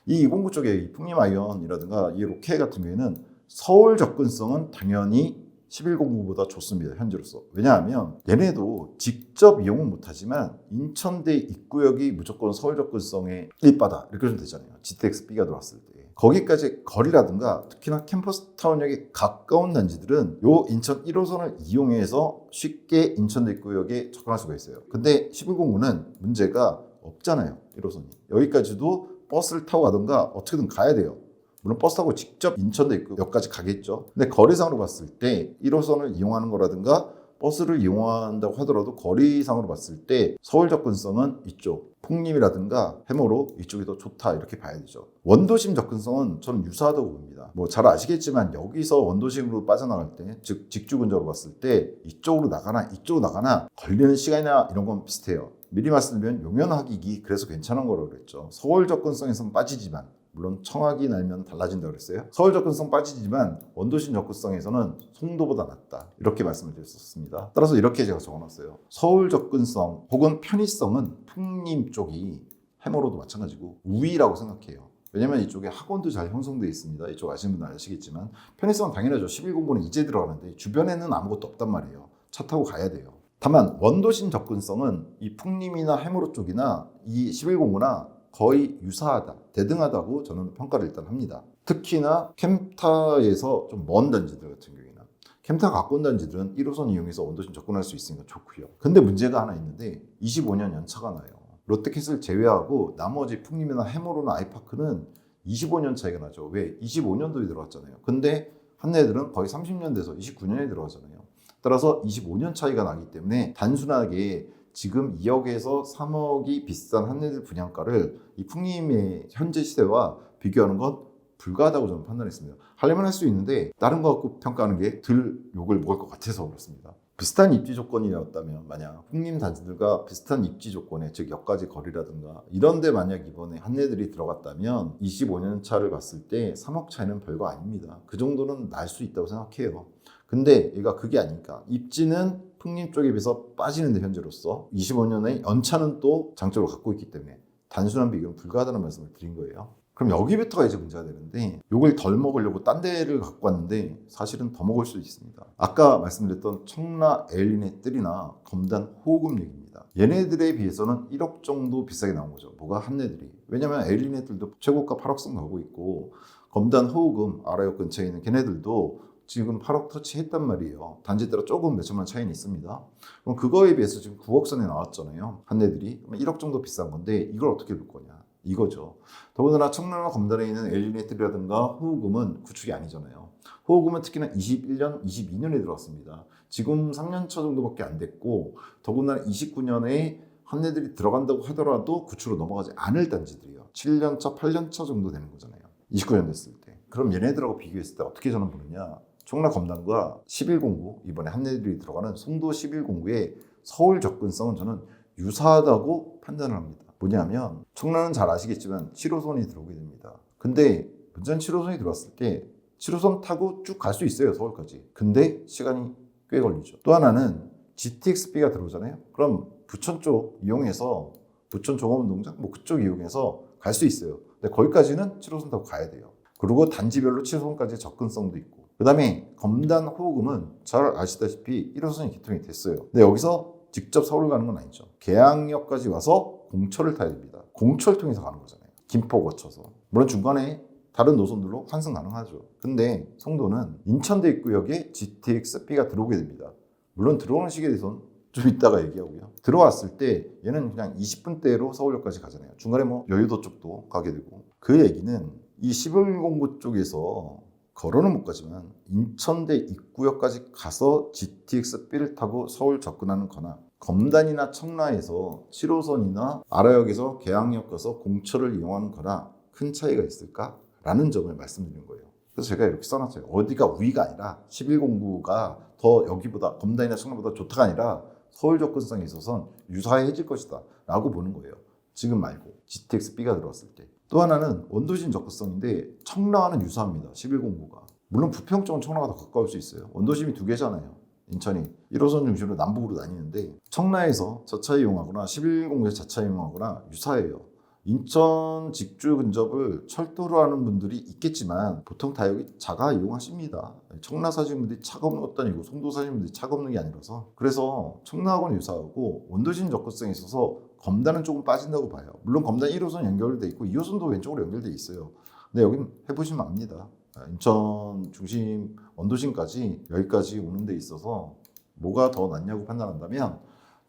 이 209 쪽에 이 풍림아이언이라든가 이 로케 같은 경우에는 서울 접근성은 당연히 1109보다 좋습니다, 현재로서. 왜냐하면 얘네도 직접 이용은 못하지만 인천대 입구역이 무조건 서울 접근성의 일바다, 이렇게 좀 되잖아요. GTX-B가 들어왔을 때. 거기까지 거리라든가 특히나 캠퍼스타운역에 가까운 단지들은 요 인천 1호선을 이용해서 쉽게 인천대 입구역에 접근할 수가 있어요. 근데 1109는 문제가 없잖아요, 1호선이. 여기까지도 버스를 타고 가든가 어떻게든 가야 돼요. 물론 버스 타고 직접 인천대 입구역까지 가겠죠. 근데 거리상으로 봤을 때 1호선을 이용하는 거라든가 버스를 이용한다고 하더라도 거리상으로 봤을 때 서울 접근성은 이쪽 풍림이라든가 해모로 이쪽이 더 좋다, 이렇게 봐야 되죠. 원도심 접근성은 저는 유사하다고 봅니다. 뭐 잘 아시겠지만 여기서 원도심으로 빠져나갈 때, 즉 직주근접으로 봤을 때 이쪽으로 나가나 이쪽으로 나가나 걸리는 시간이나 이런 건 비슷해요. 미리 말씀드리면 용연하기기 그래서 괜찮은 거라고 그랬죠. 서울 접근성에서는 빠지지만, 물론 청하기 날면 달라진다고 그랬어요. 서울 접근성 빠지지만 원도심 접근성에서는 송도보다 낫다, 이렇게 말씀을 드렸었습니다. 따라서 이렇게 제가 적어놨어요. 서울 접근성 혹은 편의성은 풍림 쪽이 해머로도 마찬가지고 우위라고 생각해요. 왜냐면 이쪽에 학원도 잘 형성되어 있습니다. 이쪽 아시는 분들 아시겠지만 편의성은 당연하죠. 1109는 이제 들어가는데 주변에는 아무것도 없단 말이에요. 차 타고 가야 돼요. 다만 원도심 접근성은 이 풍림이나 해머로 쪽이나 이 1109나 거의 유사하다, 대등하다고 저는 평가를 일단 합니다. 특히나 캠타에서 좀 먼 단지들 같은 경우에는, 캠타 가까운 단지들은 1호선 이용해서 원도심 접근할 수 있으니까 좋고요. 근데 문제가 하나 있는데 25년 연차가 나요. 롯데캐슬 제외하고 나머지 풍림이나 해머로나 아이파크는 25년 차이가 나죠. 왜? 25년도에 들어갔잖아요. 근데 한내들은 거의 30년 돼서 29년에 들어가잖아요. 따라서 25년 차이가 나기 때문에 단순하게 지금 2억에서 3억이 비싼 한내들 분양가를 이 풍림의 현재 시세와 비교하는 건 불가하다고 저는 판단했습니다. 하려면 할 수 있는데 다른 거 갖고 평가하는 게 덜 욕을 먹을 것 같아서 그렇습니다. 비슷한 입지 조건이었다면, 만약 풍림 단지들과 비슷한 입지 조건에, 즉 역까지 거리라든가 이런데 만약 이번에 한내들이 들어갔다면 25년 차를 봤을 때 3억 차이는 별거 아닙니다. 그 정도는 날 수 있다고 생각해요. 근데 얘가 그게 아니니까 입지는 풍림 쪽에 비해서 빠지는데 현재로서 25년의 연차는 또 장점을 갖고 있기 때문에 단순한 비교는 불가하다는 말씀을 드린 거예요. 그럼 여기부터가 이제 문제가 되는데 요걸 덜 먹으려고 딴 데를 갖고 왔는데 사실은 더 먹을 수 있습니다. 아까 말씀드렸던 청라 에일린의 뜰이나 검단 호금 얘기입니다. 얘네들에 비해서는 1억 정도 비싸게 나온 거죠. 뭐가 한네들이. 왜냐면 에일린의 뜰도 최고가 8억선 가고 있고 검단 호금 아라역 근처에 있는 걔네들도 지금 8억 터치 했단 말이에요. 단지 따라 조금 몇천만 차이는 있습니다. 그럼 그거에 비해서 지금 9억 선에 나왔잖아요. 한네들이. 그럼 1억 정도 비싼 건데 이걸 어떻게 볼 거냐. 이거죠. 더군다나 청라나 검단에 있는 엘리네트라든가 호우금은 구축이 아니잖아요. 호우금은 특히나 21년, 22년에 들어왔습니다. 지금 3년차 정도밖에 안 됐고 더군다나 29년에 한네들이 들어간다고 하더라도 구축으로 넘어가지 않을 단지들이요. 7년차, 8년차 정도 되는 거잖아요. 29년 됐을 때. 그럼 얘네들하고 비교했을 때 어떻게 저는 보느냐. 청라 검단과 1109, 이번에 한네들이 들어가는 송도 1109의 서울 접근성은 저는 유사하다고 판단을 합니다. 뭐냐면 청라는 잘 아시겠지만 7호선이 들어오게 됩니다. 근데 문제는 7호선이 들어왔을 때 7호선 타고 쭉 갈 수 있어요. 서울까지. 근데 시간이 꽤 걸리죠. 또 하나는 GTX-B가 들어오잖아요. 그럼 부천 쪽 이용해서 부천 종합운동장 뭐 그쪽 이용해서 갈 수 있어요. 근데 거기까지는 7호선 타고 가야 돼요. 그리고 단지별로 7호선까지 접근성도 있고 그 다음에 검단 호금은 잘 아시다시피 1호선이 개통이 됐어요. 근데 여기서 직접 서울 가는 건 아니죠. 계양역까지 와서 공철을 타야 됩니다. 공철 통해서 가는 거잖아요. 김포 거쳐서. 물론 중간에 다른 노선들로 환승 가능하죠. 근데 송도는 인천대 입구역에 GTX-B가 들어오게 됩니다. 물론 들어오는 시기에 대해서는 좀 이따가 얘기하고요. 들어왔을 때 얘는 그냥 20분대로 서울역까지 가잖아요. 중간에 뭐 여의도 쪽도 가게 되고. 그 얘기는 이 1109 쪽에서 걸어는 못 가지만 인천대 입구역까지 가서 GTX-B를 타고 서울 접근하는 거나 검단이나 청라에서 7호선이나 아라역에서 계양역 가서 공철을 이용하는 거나 큰 차이가 있을까? 라는 점을 말씀드린 거예요. 그래서 제가 이렇게 써놨어요. 어디가 우위가 아니라 1109가 더 여기보다 검단이나 청라보다 좋다가 아니라 서울 접근성에 있어서는 유사해질 것이다 라고 보는 거예요. 지금 말고 GTX-B가 들어왔을 때. 또 하나는 원도심 접근성인데 청라와는 유사합니다. 1109가. 물론 부평 쪽은 청라가 더 가까울 수 있어요. 원도심이 두 개잖아요. 인천이 1호선 중심으로 남북으로 나뉘는데 청라에서 자차 이용하거나 1109에서 자차 이용하거나 유사해요. 인천 직주 근접을 철도로 하는 분들이 있겠지만 보통 다 여기 자가 이용하십니다. 청라 사시는 분들이 차가 없는 것도 아니고 송도 사시는 분들이 차가 없는 게 아니라서 그래서 청라하고는 유사하고 원도심 접근성에 있어서 검단은 조금 빠진다고 봐요. 물론 검단 1호선 연결돼 있고 2호선도 왼쪽으로 연결돼 있어요. 근데 여긴 해보시면 압니다. 인천 중심 원도심까지 여기까지 오는 데 있어서 뭐가 더 낫냐고 판단한다면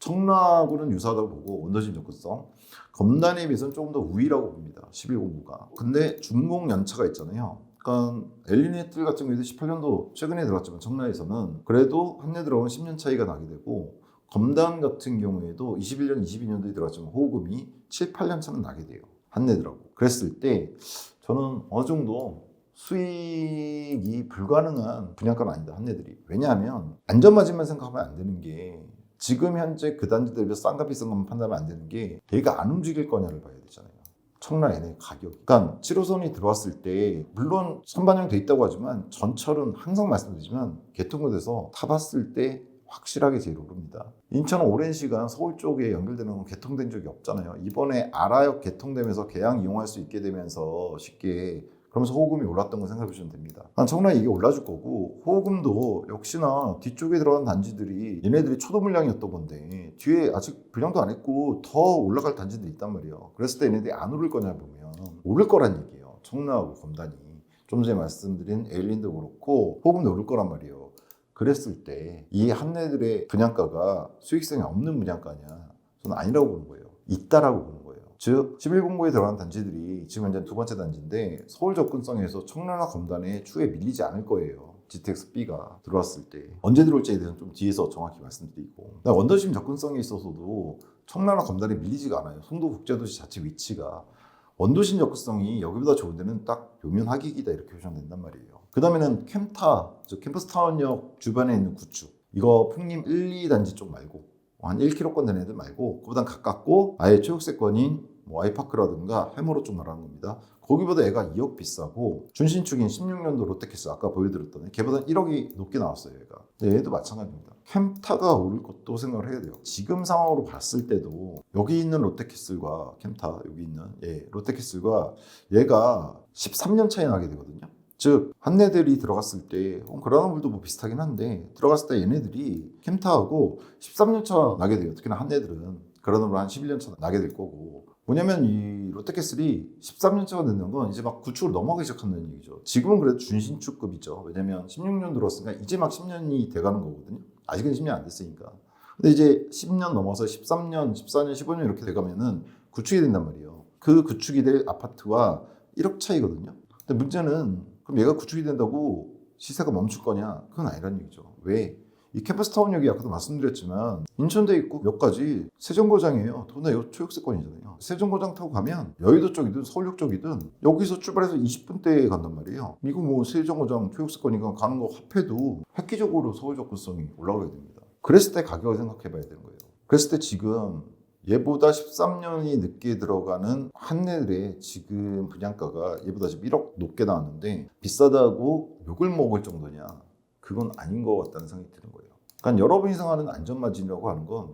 청라하고는 유사하다고 보고 원도심 접근성 검단에 비해서는 조금 더 우위라고 봅니다. 1109가. 근데 준공 연차가 있잖아요. 그러니까 엘리네틀 같은 경우에도 18년도 최근에 들어왔지만 청라에서는 그래도 한내 들어오면 10년 차이가 나게 되고 검단 같은 경우에도 21년, 22년도에 들어왔지만 호금이 7, 8년 차는 나게 돼요. 한내더라고. 그랬을 때 저는 어느 정도 수익이 불가능한 분양가는 아니다. 한내들이. 왜냐하면 안전마진만 생각하면 안 되는 게 지금 현재 그 단지들에 비해서 싼가 비싼 것만 판단하면 안 되는 게 얘가 안 움직일 거냐를 봐야 되잖아요. 청라 얘네 가격. 그러니까 7호선이 들어왔을 때 물론 선반영 돼 있다고 하지만 전철은 항상 말씀드리지만 개통돼서 타봤을 때 확실하게 제일 오릅니다. 인천은 오랜 시간 서울 쪽에 연결되는 건 개통된 적이 없잖아요. 이번에 아라역 개통되면서 계양 이용할 수 있게 되면서 쉽게 그러면서 호금이 올랐던 거 생각해 보시면 됩니다. 청라에 이게 올라줄 거고 호금도 역시나 뒤쪽에 들어간 단지들이 얘네들이 초도 물량이었던 건데 뒤에 아직 분량도 안 했고 더 올라갈 단지들이 있단 말이에요. 그랬을 때 얘네들이 안 오를 거냐 보면 오를 거란 얘기예요. 청라하고 검단이. 좀 전에 말씀드린 에일린도 그렇고 호금도 오를 거란 말이에요. 그랬을 때 이 한네들의 분양가가 수익성이 없는 분양가냐? 저는 아니라고 보는 거예요. 있다라고 보는 거예요. 즉 1109에 들어간 단지들이 지금 현재 두 번째 단지인데 서울 접근성에서 청라나 검단에 추후에 밀리지 않을 거예요. GTX-B가 들어왔을 때 언제 들어올지에 대해서는 좀 뒤에서 정확히 말씀드리고 원도심 접근성에 있어서도 청라나 검단에 밀리지가 않아요. 송도국제도시 자체 위치가 원도심 접근성이 여기보다 좋은 데는 딱 묘면하기이다 이렇게 보시면 된단 말이에요. 그 다음에는 캠타, 즉 캠퍼스타운역 주변에 있는 구축 이거 풍림 1, 2단지 쪽 말고 한 1km권 되는 애들 말고 그보단 가깝고 아예 초역세권인 뭐 아이파크라든가 해머로 쪽 말하는 겁니다. 거기보다 얘가 2억 비싸고 준신축인 16년도 롯데캐슬 아까 보여드렸던 걔보다 1억이 높게 나왔어요. 얘가. 근데 얘도 마찬가지입니다. 캠타가 오를 것도 생각을 해야 돼요. 지금 상황으로 봤을 때도 여기 있는 롯데캐슬과 캠타 여기 있는 롯데캐슬과 얘가 13년 차이 나게 되거든요. 즉 한네들이 들어갔을 때 그라노블도 뭐 비슷하긴 한데 들어갔을 때 얘네들이 캠타하고 13년 차 나게 돼요. 특히나 한네들은 그라노블 한 11년 차 나게 될 거고 뭐냐면 이 롯데캐슬이 13년 차가 되는 건 이제 막 구축을 넘어가기 시작한다는 얘기죠. 지금은 그래도 준신축급이죠. 왜냐면 16년 들어왔으니까 이제 막 10년이 돼가는 거거든요. 아직은 10년 안 됐으니까. 근데 이제 10년 넘어서 13년, 14년, 15년 이렇게 돼가면은 구축이 된단 말이에요. 그 구축이 될 아파트와 1억 차이거든요. 근데 문제는 그럼 얘가 구축이 된다고 시세가 멈출 거냐? 그건 아니라는 얘기죠. 왜? 이 캠퍼스타운역이 아까도 말씀드렸지만 인천대 있고 몇 가지 세종거장이에요. 더구나 이거 초역세권이잖아요. 세종거장 타고 가면 여의도 쪽이든 서울역 쪽이든 여기서 출발해서 20분대에 간단 말이에요. 이거 뭐 세종거장 초역세권이니까 가는 거 합해도 획기적으로 서울 접근성이 올라가게 됩니다. 그랬을 때 가격을 생각해 봐야 되는 거예요. 그랬을 때 지금 얘보다 13년이 늦게 들어가는 한네들의 지금 분양가가 얘보다 지금 1억 높게 나왔는데 비싸다고 욕을 먹을 정도냐? 그건 아닌 것 같다는 생각이 드는 거예요. 그러니까 여러분이 생각하는 안전마진이라고 하는 건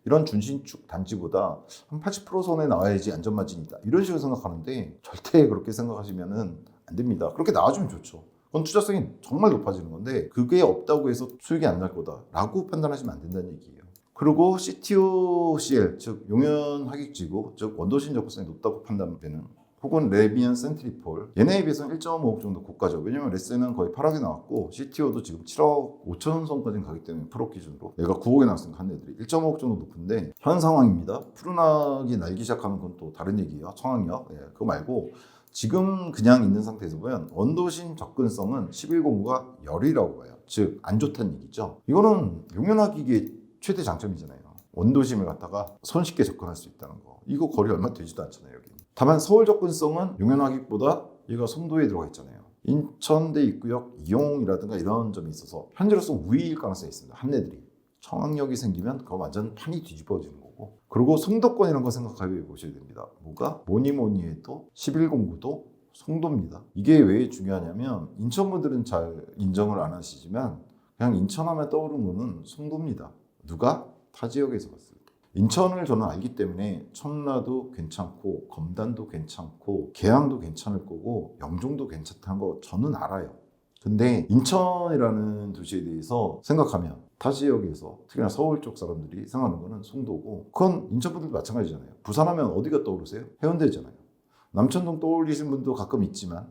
이런 준신축 단지보다 한 80% 선에 나와야지 안전마진이다. 이런 식으로 생각하는데 절대 그렇게 생각하시면 안 됩니다. 그렇게 나와주면 좋죠. 그건 투자성이 정말 높아지는 건데 그게 없다고 해서 수익이 안 날 거다라고 판단하시면 안 된다는 얘기예요. 그리고 CTOCL, 즉 용연하객지구, 즉 원도심 접근성이 높다고 판단되는 혹은 레비안 센트리폴 얘네에 비해서는 1.5억 정도 고가죠. 왜냐면 레스는 거의 8억이 나왔고 CTO도 지금 7억 5천 선까지 가기 때문에 8억 기준으로 얘가 9억에 나왔으니까 한 애들이 1.5억 정도 높은데 현 상황입니다. 푸른하게 날기 시작하는 건 또 다른 얘기예요. 청학역 그거 말고 지금 그냥 있는 상태에서 보면 원도심 접근성은 11공구가 열이라고 봐요. 즉 안 좋다는 얘기죠. 이거는 용연하기의 최대 장점이잖아요. 원도심을 갖다가 손쉽게 접근할 수 있다는 거. 이거 거리 얼마 되지도 않잖아요. 여기. 다만 서울 접근성은 용연하기보다 얘가 송도에 들어가 있잖아요. 인천대 입구역 이용이라든가 이런 점이 있어서 현재로서 우위일 가능성이 있습니다. 한네들이. 청학역이 생기면 그거 완전 판이 뒤집어지는 거고. 그리고 송도권이라는 거 생각해 보셔야 됩니다. 뭐가? 뭐니 해도 11공구도 송도입니다. 이게 왜 중요하냐면 인천분들은 잘 인정을 안 하시지만 그냥 인천하면 떠오르는 거는 송도입니다. 누가? 타 지역에서 봤을 때. 인천을 저는 알기 때문에 청라도 괜찮고 검단도 괜찮고 계양도 괜찮을 거고 영종도 괜찮다는 거 저는 알아요. 근데 인천이라는 도시에 대해서 생각하면 타 지역에서 특히나 서울 쪽 사람들이 생각하는 거는 송도고 그건 인천분들도 마찬가지잖아요. 부산하면 어디가 떠오르세요? 해운대잖아요. 남천동 떠올리시는 분도 가끔 있지만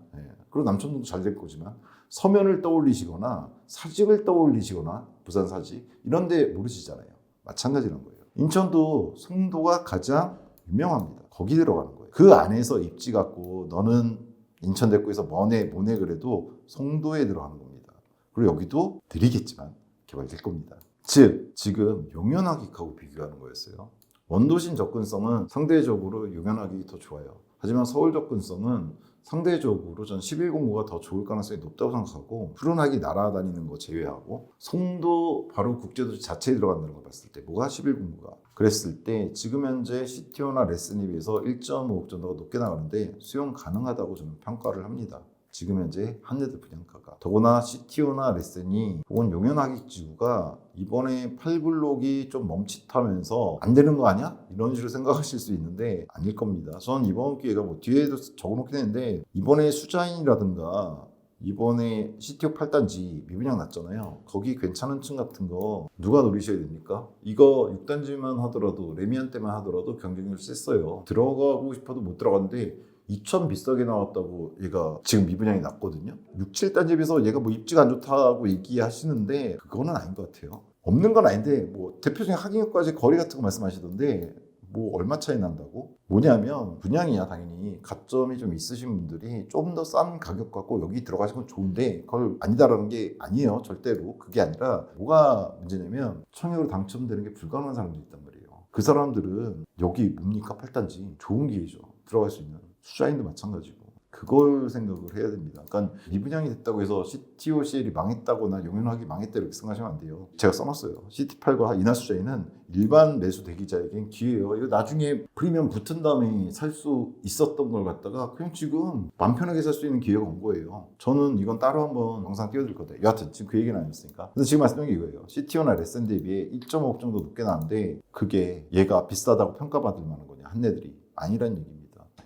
그리고 남천동도 잘 될 거지만 서면을 떠올리시거나 사직을 떠올리시거나 부산 사직 이런 데 모르시잖아요. 마찬가지란 거예요. 인천도 송도가 가장 유명합니다. 거기 들어가는 거예요. 그 안에서 입지 갖고 너는 인천 대구에서 뭐네 그래도 송도에 들어가는 겁니다. 그리고 여기도 느리겠지만 개발될 겁니다. 즉 지금 용연하기하고 비교하는 거였어요. 원도심 접근성은 상대적으로 용연하기 더 좋아요. 하지만 서울 접근성은 상대적으로 전 11공구가 더 좋을 가능성이 높다고 생각하고 푸른하게 날아다니는 거 제외하고 송도 바로 국제도시 자체에 들어간다는 걸 봤을 때 뭐가 11공구가 그랬을 때 지금 현재 CTO나 레슨에 비해서 1.5억 정도가 높게 나가는데 수용 가능하다고 저는 평가를 합니다. 지금 현재 한네들 분양가가 더구나 CTO나 레슨이 혹은 용연하객지구가 이번에 8블록이 좀 멈칫하면서 안 되는 거 아니야? 이런 식으로 생각하실 수 있는데 아닐 겁니다. 저는 이번 기회가 뭐 뒤에도 적어놓긴 했는데 이번에 수자인이라든가 이번에 CTO 8단지 미분양 났잖아요. 거기 괜찮은 층 같은 거 누가 노리셔야 됩니까? 이거 6단지만 하더라도 레미안 때만 하더라도 경쟁률 셌어요. 들어가고 싶어도 못 들어갔는데 2천 비싸게 나왔다고 얘가 지금 미분양이 났거든요. 6, 7단지에 비해서 얘가 뭐 입지가 안 좋다고 얘기하시는데 그거는 아닌 것 같아요. 없는 건 아닌데 뭐 대표적인 학인역까지 거리 같은 거 말씀하시던데 뭐 얼마 차이 난다고? 뭐냐면 분양이야 당연히 가점이 좀 있으신 분들이 좀 더 싼 가격 갖고 여기 들어가시면 좋은데 그걸 아니다라는 게 아니에요. 절대로. 그게 아니라 뭐가 문제냐면 청약으로 당첨되는 게 불가능한 사람들이 있단 말이에요. 그 사람들은 여기 뭡니까 8단지 좋은 기회죠. 들어갈 수 있는. 수자인도 마찬가지고 그걸 생각을 해야 됩니다. 그러니까 미분양이 됐다고 해서 CTOCL이 망했다거나 용인화학이 망했다 이렇게 생각하시면 안 돼요. 제가 써놨어요. CT8과 인하수자인은 일반 매수 대기자에겐 기회예요. 이거 나중에 프리미엄 붙은 다음에 살 수 있었던 걸 갖다가 그냥 지금 맘 편하게 살 수 있는 기회가 온 거예요. 저는 이건 따로 한번 영상 띄워드릴 건데 여하튼 지금 그 얘기는 아니었으니까. 그래서 지금 말씀드린 게 이거예요. CTO나 레슨 대비에 1.5억 정도 높게 나왔는데 그게 얘가 비싸다고 평가받을 만한 거냐. 한내들이 아니란 얘기입니다.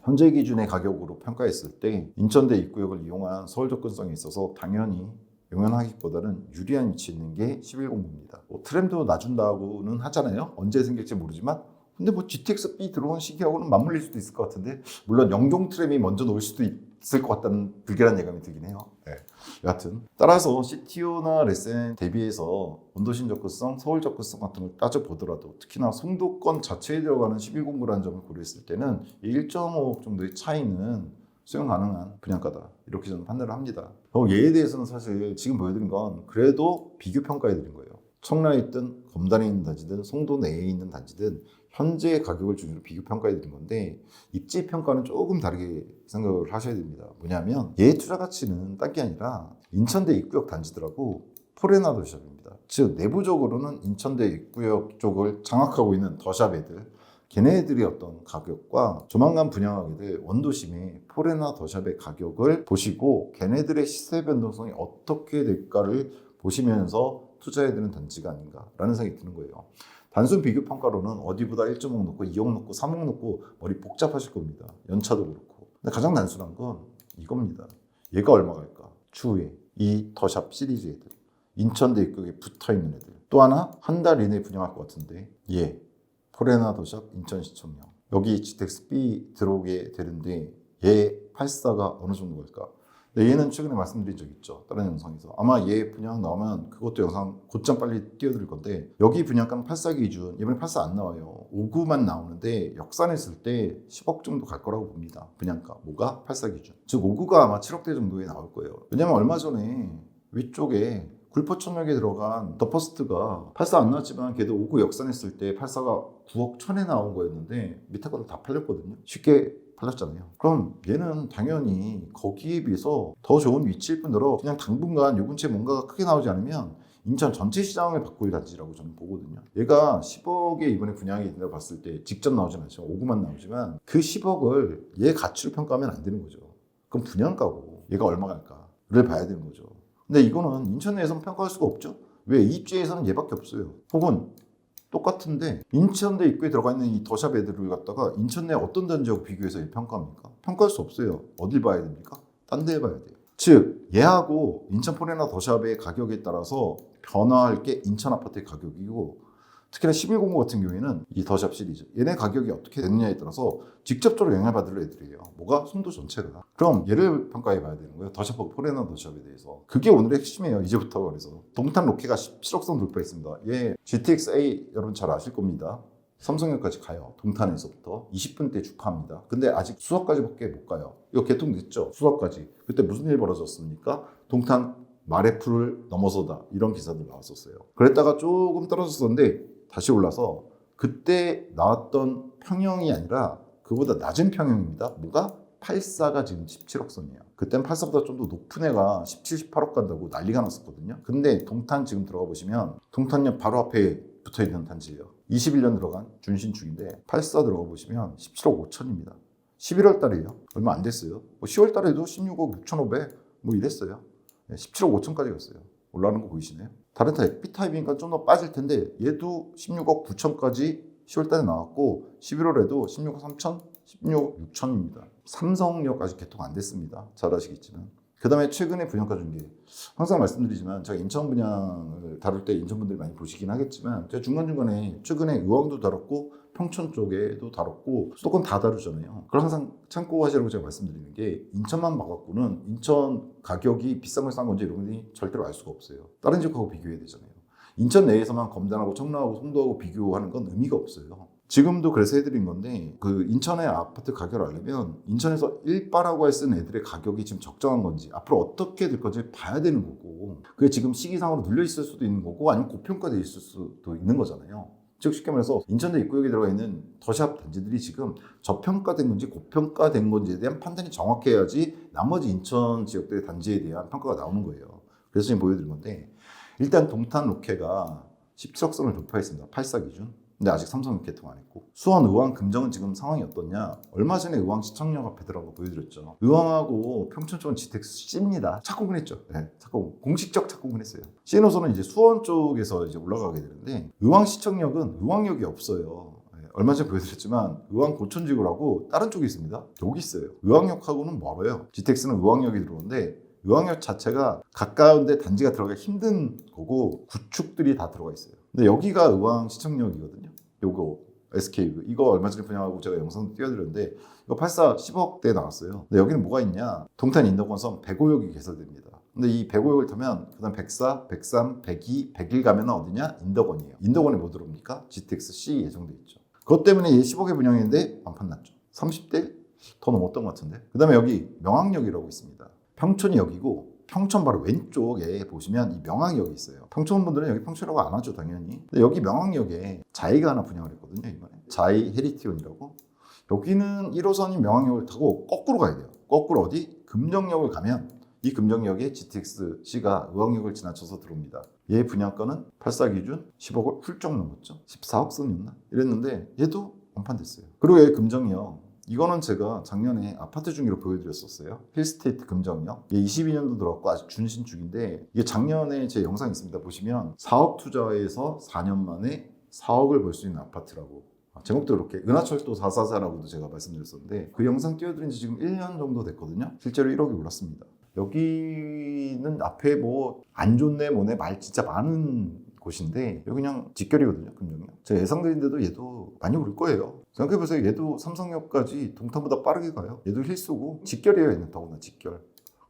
현재 기준의 가격으로 평가했을 때 인천대 입구역을 이용한 서울 접근성에 있어서 당연히 용현하기보다는 유리한 위치에 있는 게 1109입니다. 트램도 낮춘다고는 하잖아요. 언제 생길지 모르지만 근데 뭐 GTX-B 들어온 시기하고는 맞물릴 수도 있을 것 같은데 물론 영종 트램이 먼저 놓을 수도 있을 것 같다는 불길한 예감이 들긴 해요. 네. 여하튼 따라서 CTO나 레센 대비해서 원도심 접근성, 서울 접근성 같은 걸 따져보더라도 특히나 송도권 자체에 들어가는 1109라는 점을 고려했을 때는 1.5억 정도의 차이는 수용 가능한 분양가다 이렇게 저는 판단을 합니다. 얘에 대해서는 사실 지금 보여드린 건 그래도 비교 평가해 드린 거예요. 청라에 있든 검단에 있는 단지든 송도 내에 있는 단지든 현재 가격을 기준으로 비교 평가해 드린 건데 입지 평가는 조금 다르게 생각을 하셔야 됩니다. 뭐냐면 얘의 투자 가치는 딴 게 아니라 인천대 입구역 단지들하고 포레나 더샵입니다. 즉 내부적으로는 인천대 입구역 쪽을 장악하고 있는 더샵 애들 걔네들의 어떤 가격과 조만간 분양하게 될 원도심의 포레나 더샵의 가격을 보시고 걔네들의 시세 변동성이 어떻게 될까를 보시면서 투자해야 되는 단지가 아닌가라는 생각이 드는 거예요. 단순 비교 평가로는 어디보다 1.5억 놓고 2억 놓고 3억 놓고 머리 복잡하실 겁니다. 연차도 그렇고. 근데 가장 단순한 건 이겁니다. 얘가 얼마 갈까? 추후에 이 더샵 시리즈 애들 인천대 입구역에 붙어있는 애들 또 하나 한 달 이내에 분양할 것 같은데 얘 포레나 더샵 인천시청역 여기 GTX-B 들어오게 되는데 얘 84가 어느 정도 갈까? 네, 얘는 최근에 말씀드린 적 있죠. 다른 영상에서. 아마 얘 분양 나오면 그것도 영상 곧장 빨리 띄워드릴 건데 여기 분양가는 84 기준 이번에 84 안 나와요. 59만 나오는데 역산했을 때 10억 정도 갈 거라고 봅니다. 분양가. 뭐가? 84 기준. 즉 59가 아마 7억대 정도에 나올 거예요. 왜냐면 얼마 전에 위쪽에 굴포천역에 들어간 더 퍼스트가 84 안 나왔지만 걔도 59 역산했을 때 84가 9억 천에 나온 거였는데 밑에 것도 다 팔렸거든요. 쉽게 팔렸잖아요. 그럼 얘는 당연히 거기에 비해서 더 좋은 위치일 뿐더러 그냥 당분간 요 근처에 뭔가가 크게 나오지 않으면 인천 전체 시장을 바꿀 단지라고 저는 보거든요. 얘가 10억에 이번에 분양이 된다고 봤을 때 직접 나오진 않지만 5구만 나오지만 그 10억을 얘 가치로 평가하면 안 되는 거죠. 그럼 분양가고 얘가 얼마 갈까를 봐야 되는 거죠. 근데 이거는 인천 내에서는 평가할 수가 없죠. 왜? 입지에서는 얘밖에 없어요. 혹은 똑같은데 인천대 입구에 들어가 있는 이 더샵 애들을 갖다가 인천 내 어떤 단지하고 비교해서 평가합니까? 평가할 수 없어요. 어딜 봐야 됩니까? 딴 데 봐야 돼요. 즉 얘하고 인천 포레나 더샵의 가격에 따라서 변화할 게 인천 아파트의 가격이고 특히나 1109 같은 경우에는 이 더샵 시리즈 얘네 가격이 어떻게 됐느냐에 따라서 직접적으로 영향을 받을 애들이에요. 뭐가? 송도 전체가. 그럼 얘를 평가해 봐야 되는 거예요. 더샵하고 포레나 더샵에 대해서. 그게 오늘의 핵심이에요. 이제부터. 그래서 동탄 로케가 17억선 돌파했습니다. 얘 GTX-A 여러분 잘 아실 겁니다. 삼성역까지 가요. 동탄에서부터 20분대 주파합니다. 근데 아직 수서까지밖에 못 가요. 이거 개통 늦죠? 수서까지. 그때 무슨 일 벌어졌습니까? 동탄 마레프를 넘어서다 이런 기사들 나왔었어요. 그랬다가 조금 떨어졌었는데 다시 올라서 그때 나왔던 평형이 아니라 그보다 낮은 평형입니다. 뭐가? 84가 지금 17억 선이에요. 그땐 84보다 좀 더 높은 애가 17, 18억 간다고 난리가 났었거든요. 근데 동탄 지금 들어가 보시면 동탄역 바로 앞에 붙어있는 단지예요. 21년 들어간 준신축인데 84 들어가 보시면 17억 5천입니다. 11월 달이에요. 얼마 안 됐어요. 10월 달에도 16억 6,500 뭐 이랬어요. 17억 5천까지 갔어요. 올라가는 거 보이시나요? 다른 타입, B타입이니까 좀 더 빠질 텐데 얘도 16억 9천까지 10월 달에 나왔고 11월에도 16억 3천, 16억 6천입니다. 삼성역 아직 개통 안 됐습니다. 잘 아시겠지만. 그 다음에 최근에 분양가 중개. 항상 말씀드리지만 제가 인천 분양을 다룰 때 인천 분들이 많이 보시긴 하겠지만 제가 중간중간에 최근에 의왕도 다뤘고 평촌 쪽에도 다뤘고 수도권 다 다루잖아요. 그걸 항상 참고하시라고 제가 말씀드리는 게 인천만 봐갖고는 인천 가격이 비싼 걸 싼 건지 이런 건 절대로 알 수가 없어요. 다른 지역하고 비교해야 되잖아요. 인천 내에서만 검단하고 청라하고 송도하고 비교하는 건 의미가 없어요. 지금도 그래서 해드린 건데 그 인천의 아파트 가격을 알려면 인천에서 일바라고 했은 애들의 가격이 지금 적정한 건지 앞으로 어떻게 될 건지 봐야 되는 거고 그게 지금 시기상으로 눌려 있을 수도 있는 거고 아니면 고평가돼 있을 수도 있는 거잖아요. 즉 쉽게 말해서 인천대 입구역에 들어가 있는 더샵 단지들이 지금 저평가된 건지 고평가된 건지에 대한 판단이 정확해야지 나머지 인천 지역들의 단지에 대한 평가가 나오는 거예요. 그래서 지금 보여드린 건데 일단 동탄 로케가 17억선을 돌파했습니다. 8사 기준. 근데 아직 삼성 개통 안 했고 수원, 의왕, 금정은 지금 상황이 어떻냐? 얼마 전에 의왕 시청역 앞에 들어가고 보여드렸죠. 의왕하고 평촌 쪽은 GTX C입니다. 착공은 했죠. 네, 공식적 착공은 했어요. C 노선은 이제 수원 쪽에서 이제 올라가게 되는데 의왕 시청역은 의왕역이 없어요. 얼마 전에 보여드렸지만 의왕 고천지구라고 다른 쪽에 있습니다. 여기 있어요. 의왕역하고는 멀어요. GTX는 의왕역이 들어오는데 의왕역 자체가 가까운데 단지가 들어가기 힘든 거고 구축들이 다 들어가 있어요. 근데 여기가 의왕 시청역이거든요. 요거 SK 이거 얼마 전에 분양하고 제가 영상 띄워드렸는데 이거 84 10억대 나왔어요. 근데 여기는 뭐가 있냐? 동탄 인덕원선 105역이 개설됩니다. 근데 이 105역을 타면 그다음 104, 103, 102, 101 가면 어디냐? 인덕원이에요. 인덕원에 뭐 들어옵니까? GTX C 예정돼 있죠. 그것 때문에 얘 10억에 분양했는데 완판 났죠. 30대 더 넘었던 것 같은데. 그다음에 여기 명학역이라고 있습니다. 평촌이 여기고 평촌 바로 왼쪽에 보시면 이 명학역이 있어요. 평촌 분들은 여기 평촌이라고 안 하죠 당연히. 근데 여기 명학역에 자이가 하나 분양을 했거든요 이번에. 자이 헤리티온이라고. 여기는 1호선인 명학역을 타고 거꾸로 가야 돼요. 거꾸로 어디? 금정역을 가면 이 금정역에 GTX-C가 의왕역을 지나쳐서 들어옵니다. 얘 분양가는 84 기준 10억을 훌쩍 넘었죠. 14억 선이었나? 이랬는데 얘도 완판됐어요. 그리고 얘 금정역 이거는 제가 작년에 아파트 중기로 보여드렸었어요. 힐스테이트 금정역. 이게 22년도 들어갔고 아직 준신축인데 이게 작년에 제 영상이 있습니다. 보시면 4억 투자해서 4년 만에 4억을 벌 수 있는 아파트라고. 제목도 이렇게 은하철도 444라고도 제가 말씀드렸었는데 그 영상 띄워드린 지 지금 1년 정도 됐거든요. 실제로 1억이 올랐습니다. 여기는 앞에 뭐 안 좋네 뭐네 말 진짜 많은 곳인데 여기 그냥 직결이거든요. 금정역. 제가 예상드린데도 얘도 많이 오를 거예요. 생각해보세요. 얘도 삼성역까지 동탄보다 빠르게 가요. 얘도 힐수고 직결이에요. 얘는 더구나 직결.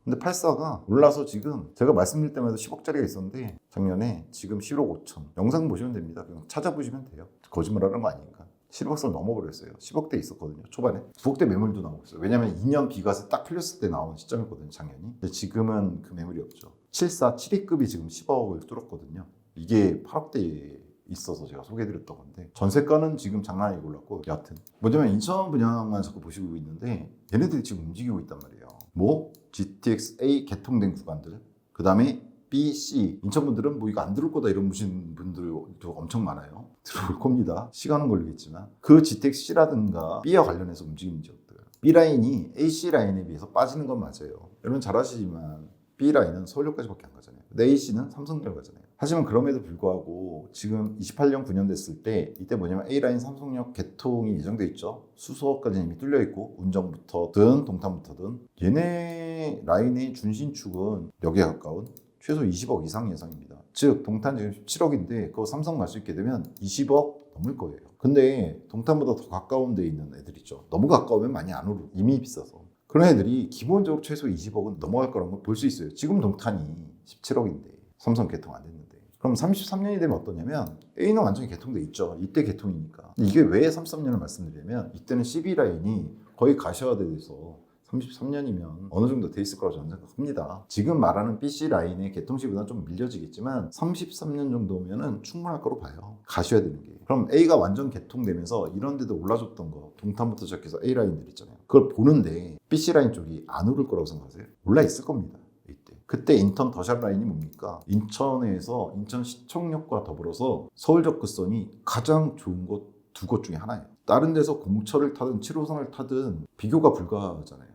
근데 84가 올라서 지금 제가 말씀드릴 때마다 10억짜리가 있었는데 작년에 지금 11억 5천. 영상 보시면 됩니다. 그냥 찾아보시면 돼요. 거짓말하는 거 아닌가. 10억선 넘어버렸어요. 10억대 있었거든요. 초반에. 9억대 매물도 나오고 있어요. 왜냐면 2년 비과세 딱 풀렸을 때 나온 시점이거든요. 작년이. 근데 지금은 그 매물이 없죠. 74, 7위급이 지금 10억을 뚫었거든요. 이게 8억대에 있어서 제가 소개해드렸던 건데 전세가는 지금 장난 아니게 올랐고 여하튼 뭐냐면 인천 분양만 자꾸 보시고 있는데 얘네들이 지금 움직이고 있단 말이에요. 뭐 GTX-A 개통된 구간들 그 다음에 B, C 인천 분들은 뭐 이거 안 들어올 거다 이런 분들도 엄청 많아요. 들어올 겁니다. 시간은 걸리겠지만 그 GTX-C라든가 B와 관련해서 움직이는 지역들 B 라인이 AC 라인에 비해서 빠지는 건 맞아요. 여러분 잘 아시지만 B 라인은 서울역까지밖에 안 가잖아요. 근데 AC는 삼성역 가잖아요. 하지만 그럼에도 불구하고 지금 28년 9년 됐을 때 이때 뭐냐면 A라인 삼성역 개통이 예정돼 있죠. 수서까지는 이미 뚫려 있고 운정부터든 동탄부터든 얘네 라인의 준신축은 역에 가까운 최소 20억 이상 예상입니다. 즉 동탄 지금 17억인데 그거 삼성 갈 수 있게 되면 20억 넘을 거예요. 근데 동탄보다 더 가까운 데 있는 애들 있죠. 너무 가까우면 많이 안 오르고 이미 비싸서. 그런 애들이 기본적으로 최소 20억은 넘어갈 거라는 걸 볼 수 있어요. 지금 동탄이 17억인데 삼성 개통 안 됐는데. 그럼 33년이 되면 어떠냐면 A는 완전히 개통돼 있죠. 이때 개통이니까. 이게 왜 33년을 말씀드리냐면 이때는 CB 라인이 거의 가셔야 돼서 33년이면 어느 정도 돼 있을 거라고 저는 생각합니다. 지금 말하는 BC 라인의 개통 시보다는 좀 밀려지겠지만 33년 정도면은 충분할 거로 봐요. 가셔야 되는 게. 그럼 A가 완전 개통되면서 이런 데도 올라줬던 거 동탄부터 시작해서 A 라인들 있잖아요. 그걸 보는데 BC 라인 쪽이 안 오를 거라고 생각하세요? 올라 있을 겁니다. 그때 인턴 더샵 라인이 뭡니까? 인천에서 인천시청역과 더불어서 서울 접근성이 가장 좋은 곳 두 곳 중에 하나예요. 다른 데서 공철을 타든 7호선을 타든 비교가 불가하잖아요.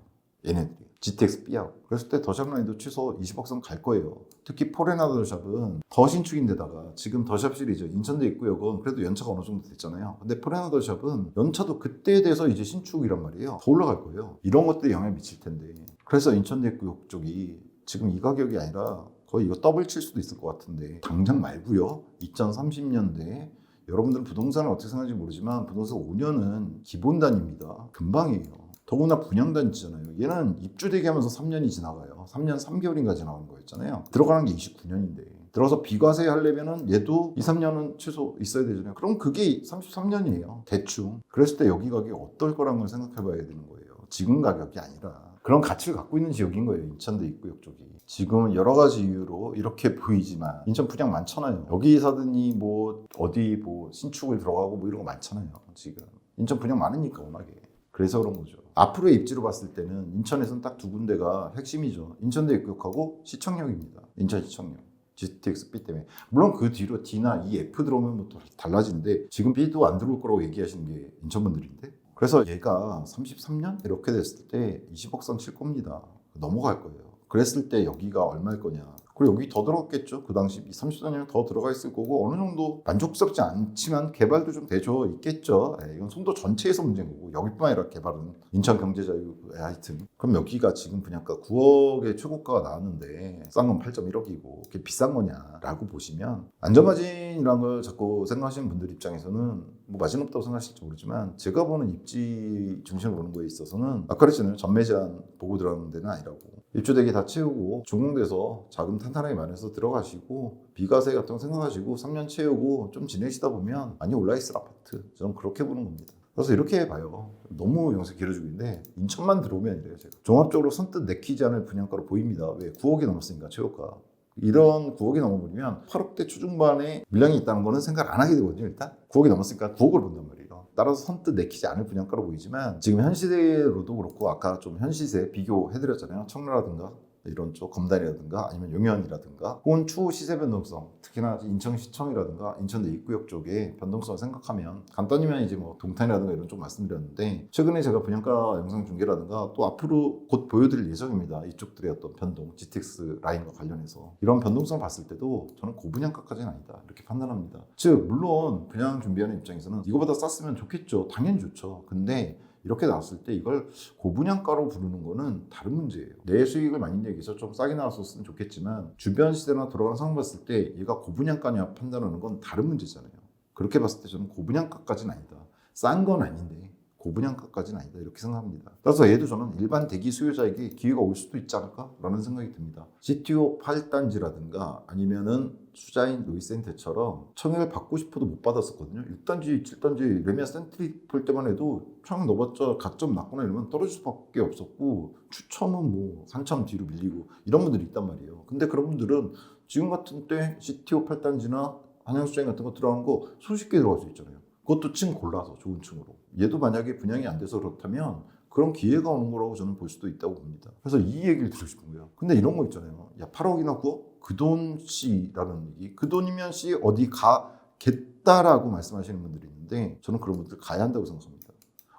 얘네들이. GTX B하고. 그랬을 때 더샵 라인도 최소 20억선 갈 거예요. 특히 포레나 더샵은 더 신축인데다가 지금 더샵 시리즈 인천대 입구역은 그래도 연차가 어느 정도 됐잖아요. 근데 포레나 더샵은 연차도 그때에 대해서 이제 신축이란 말이에요. 더 올라갈 거예요. 이런 것들이 영향을 미칠 텐데. 그래서 인천대 입구역 쪽이 지금 이 가격이 아니라 거의 이거 더블 칠 수도 있을 것 같은데 당장 말고요. 2030년대에 여러분들은 부동산을 어떻게 생각하는지 모르지만 부동산 5년은 기본 단위입니다. 금방이에요. 더구나 분양 단지잖아요. 얘는 입주 대기하면서 3년이 지나가요. 3년 3개월인가 지나가는 거였잖아요. 들어가는 게 29년인데 들어서 비과세 하려면은 얘도 2, 3년은 최소 있어야 되잖아요. 그럼 그게 33년이에요. 대충. 그랬을 때 여기 가격이 어떨 거라는 걸 생각해 봐야 되는 거예요. 지금 가격이 아니라. 그런 가치를 갖고 있는 지역인 거예요. 인천대 입구역 쪽이. 지금은 여러 가지 이유로 이렇게 보이지만 인천 분양 많잖아요. 여기 사더니 뭐 어디 뭐 신축을 들어가고 뭐 이런 거 많잖아요. 지금 인천 분양 많으니까 워낙에. 그래서 그런 거죠. 앞으로의 입지로 봤을 때는 인천에서는 딱 두 군데가 핵심이죠. 인천대 입구역하고 시청역입니다. 인천 시청역. GTX B 때문에. 물론 그 뒤로 D나 E, F 들어오면 뭐 또 달라지는데 지금 B도 안 들어올 거라고 얘기하시는 게 인천분들인데. 그래서 얘가 33년 이렇게 됐을 때 20억 선 칠 겁니다. 넘어갈 거예요. 그랬을 때 여기가 얼마일 거냐. 그리고 여기 더 들어갔겠죠. 그 당시 34년 더 들어가 있을 거고 어느 정도 만족스럽지 않지만 개발도 좀 되죠. 있겠죠. 이건 송도 전체에서 문제인 거고 여기뿐만 아니라 개발은 인천경제자유 하여튼 그럼 여기가 지금 분양가 9억의 최고가가 나왔는데 싼 건 8.1억이고 그게 비싼 거냐라고 보시면 안전마진이라는 걸 자꾸 생각하시는 분들 입장에서는 뭐 마진 없다고 생각하실지 모르지만 제가 보는 입지 중심으로 보는 거에 있어서는 아까 그랬잖아요. 전매 제한 보고 들어가는 데는 아니라고. 입주대기 다 채우고 준공돼서 자금 탄탄하게 마련해서 들어가시고 비과세 같은 거 생각하시고 3년 채우고 좀 지내시다 보면 많이 올라있을 아파트. 저는 그렇게 보는 겁니다. 그래서 이렇게 봐요. 너무 영상이 길어지고 있는데 인천만 들어오면 이래요. 제가 종합적으로 선뜻 내키지 않을 분양가로 보입니다. 왜? 9억이 넘었으니까 최고가. 이런 9억이 넘어버리면 8억대 초중반에 물량이 있다는 거는 생각 안 하게 되거든요. 일단 9억이 넘었으니까 9억을 본단 말이에요. 따라서 선뜻 내키지 않을 분양가로 보이지만 지금 현 시세로도 그렇고 아까 좀 현 시세 비교해드렸잖아요. 청라라든가 이런 쪽 검단이라든가 아니면 용현이라든가 혹은 추후 시세 변동성 특히나 인천시청이라든가 인천대 입구역 쪽에 변동성을 생각하면 간단히면 이제 뭐 동탄이라든가 이런 쪽 말씀드렸는데 최근에 제가 분양가 영상 중계라든가 또 앞으로 곧 보여드릴 예정입니다. 이쪽들의 어떤 변동 GTX 라인과 관련해서 이런 변동성을 봤을 때도 저는 고분양가까지는 아니다 이렇게 판단합니다. 즉 물론 분양 준비하는 입장에서는 이거보다 쌌으면 좋겠죠. 당연히 좋죠. 근데 이렇게 나왔을 때 이걸 고분양가로 부르는 거는 다른 문제예요. 내 수익을 많이 내기 위해서 좀 싸게 나왔었으면 좋겠지만 주변 시세나 돌아가는 상황 봤을 때 얘가 고분양가냐 판단하는 건 다른 문제잖아요. 그렇게 봤을 때 저는 고분양가까지는 아니다. 싼 건 아닌데 고분양가까지는 아니다 이렇게 생각합니다. 따라서 얘도 저는 일반 대기 수요자에게 기회가 올 수도 있지 않을까라는 생각이 듭니다. CTO 8단지라든가 아니면은 수자인 로이센터처럼 청약을 받고 싶어도 못 받았었거든요. 6단지, 7단지 레미아 센트릭 볼 때만 해도 청약 넣어봤자 가점 낮거나 이러면 떨어질 수밖에 없었고 추첨은 뭐 한참 뒤로 밀리고 이런 분들이 있단 말이에요. 근데 그런 분들은 지금 같은 때 CTO 8단지나 한양수자인 같은 거 들어가는 거 손쉽게 들어갈 수 있잖아요. 그것도 층 골라서 좋은 층으로. 얘도 만약에 분양이 안 돼서 그렇다면 그런 기회가 오는 거라고 저는 볼 수도 있다고 봅니다. 그래서 이 얘기를 드리고 싶은 거예요. 근데 이런 거 있잖아요. 야 8억이나 9억? 그 돈 씨라는 얘기. 그 돈이면 씨 어디 가겠다라고 말씀하시는 분들이 있는데 저는 그런 분들 가야 한다고 생각합니다.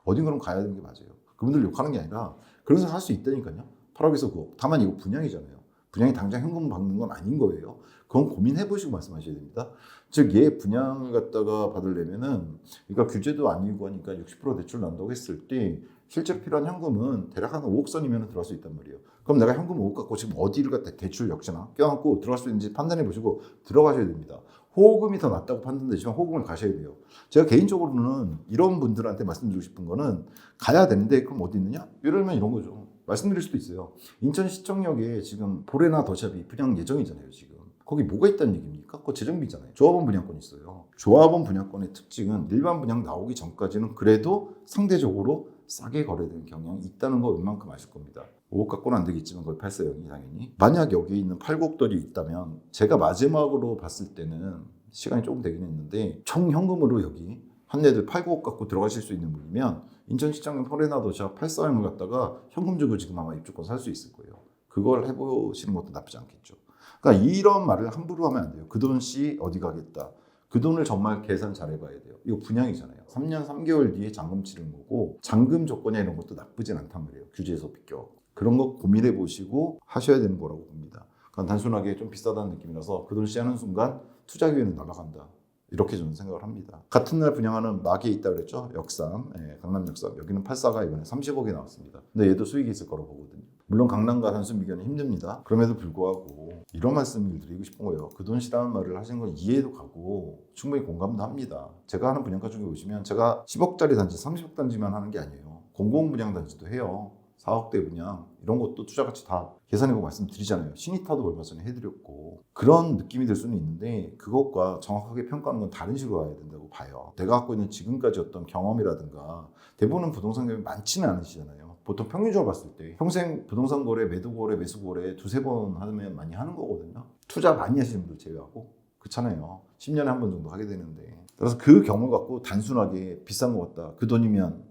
어딘 그럼 가야 되는 게 맞아요. 그분들 욕하는 게 아니라 그런 생각 할 수 있다니까요. 8억에서 9억. 다만 이거 분양이잖아요. 분양이 당장 현금 받는 건 아닌 거예요. 그건 고민해 보시고 말씀하셔야 됩니다. 즉, 얘 분양을 갖다가 받으려면은, 그러니까 규제도 아니고 하니까 60% 대출 난다고 했을 때, 실제 필요한 현금은 대략 한 5억 선이면 들어갈 수 있단 말이에요. 그럼 내가 현금 5억 갖고 지금 어디를 갖다 대출 역시나 껴안고 들어갈 수 있는지 판단해 보시고 들어가셔야 됩니다. 호금이 더 낫다고 판단되지만 호금을 가셔야 돼요. 제가 개인적으로는 이런 분들한테 말씀드리고 싶은 거는 가야 되는데 그럼 어디 있느냐? 예를 들면 이런 거죠. 말씀드릴 수도 있어요. 인천시청역에 지금 보레나 더샵이 분양 예정이잖아요, 지금. 거기 뭐가 있다는 얘기입니까? 그거 재정비잖아요. 조합원 분양권이 있어요. 조합원 분양권의 특징은 일반 분양 나오기 전까지는 그래도 상대적으로 싸게 거래되는 경향이 있다는 거 웬만큼 아실 겁니다. 5억 갖고는 안 되겠지만 거의 8사형이 당연히. 만약 여기 있는 8곡들이 있다면 제가 마지막으로 봤을 때는 시간이 조금 되긴 했는데 총 현금으로 여기 판매들 8곡 갖고 들어가실 수 있는 분이면 인천시청역 포레나도 제가 8사형을 갖다가 현금 주고 지금 아마 입주권 살 수 있을 거예요. 그걸 해보시는 것도 나쁘지 않겠죠. 그러니까 이런 말을 함부로 하면 안 돼요. 그 돈 씨 어디 가겠다. 그 돈을 정말 계산 잘 해봐야 돼요. 이거 분양이잖아요. 3년 3개월 뒤에 잔금 치르는 거고 잔금 조건이나 이런 것도 나쁘진 않단 말이에요. 규제에서 비껴. 그런 거 고민해 보시고 하셔야 되는 거라고 봅니다. 그러니까 단순하게 좀 비싸다는 느낌이라서 그 돈 씨 하는 순간 투자 기회는 날아간다. 이렇게 저는 생각을 합니다. 같은 날 분양하는 막에 있다 그랬죠. 역삼, 강남 역삼. 여기는 8사가 이번에 30억이 나왔습니다. 근데 얘도 수익이 있을 거라고 보거든요. 물론 강남과 단순 비교는 힘듭니다. 그럼에도 불구하고 이런 말씀을 드리고 싶은 거예요. 그 돈 씨라는 말을 하시는 건 이해도 가고 충분히 공감도 합니다. 제가 하는 분양가 중에 보시면 제가 10억짜리 단지, 30억 단지만 하는 게 아니에요. 공공 분양 단지도 해요. 4억대 분양 이런 것도 투자가치 다 계산해보고 말씀드리잖아요. 시니타도 얼마 전에 해드렸고 그런 느낌이 들 수는 있는데 그것과 정확하게 평가하는 건 다른 식으로 가야 된다고 봐요. 내가 갖고 있는 지금까지 어떤 경험이라든가 대부분은 부동산 경험이 많지는 않으시잖아요. 보통 평균적으로 봤을 때 평생 부동산 거래, 매도 거래, 매수 거래 두세 번 하면 많이 하는 거거든요. 투자 많이 하시는 분들 제외하고. 그렇잖아요. 10년에 한 번 정도 하게 되는데. 그래서 그 경우 갖고 단순하게 비싼 것 같다. 그 돈이면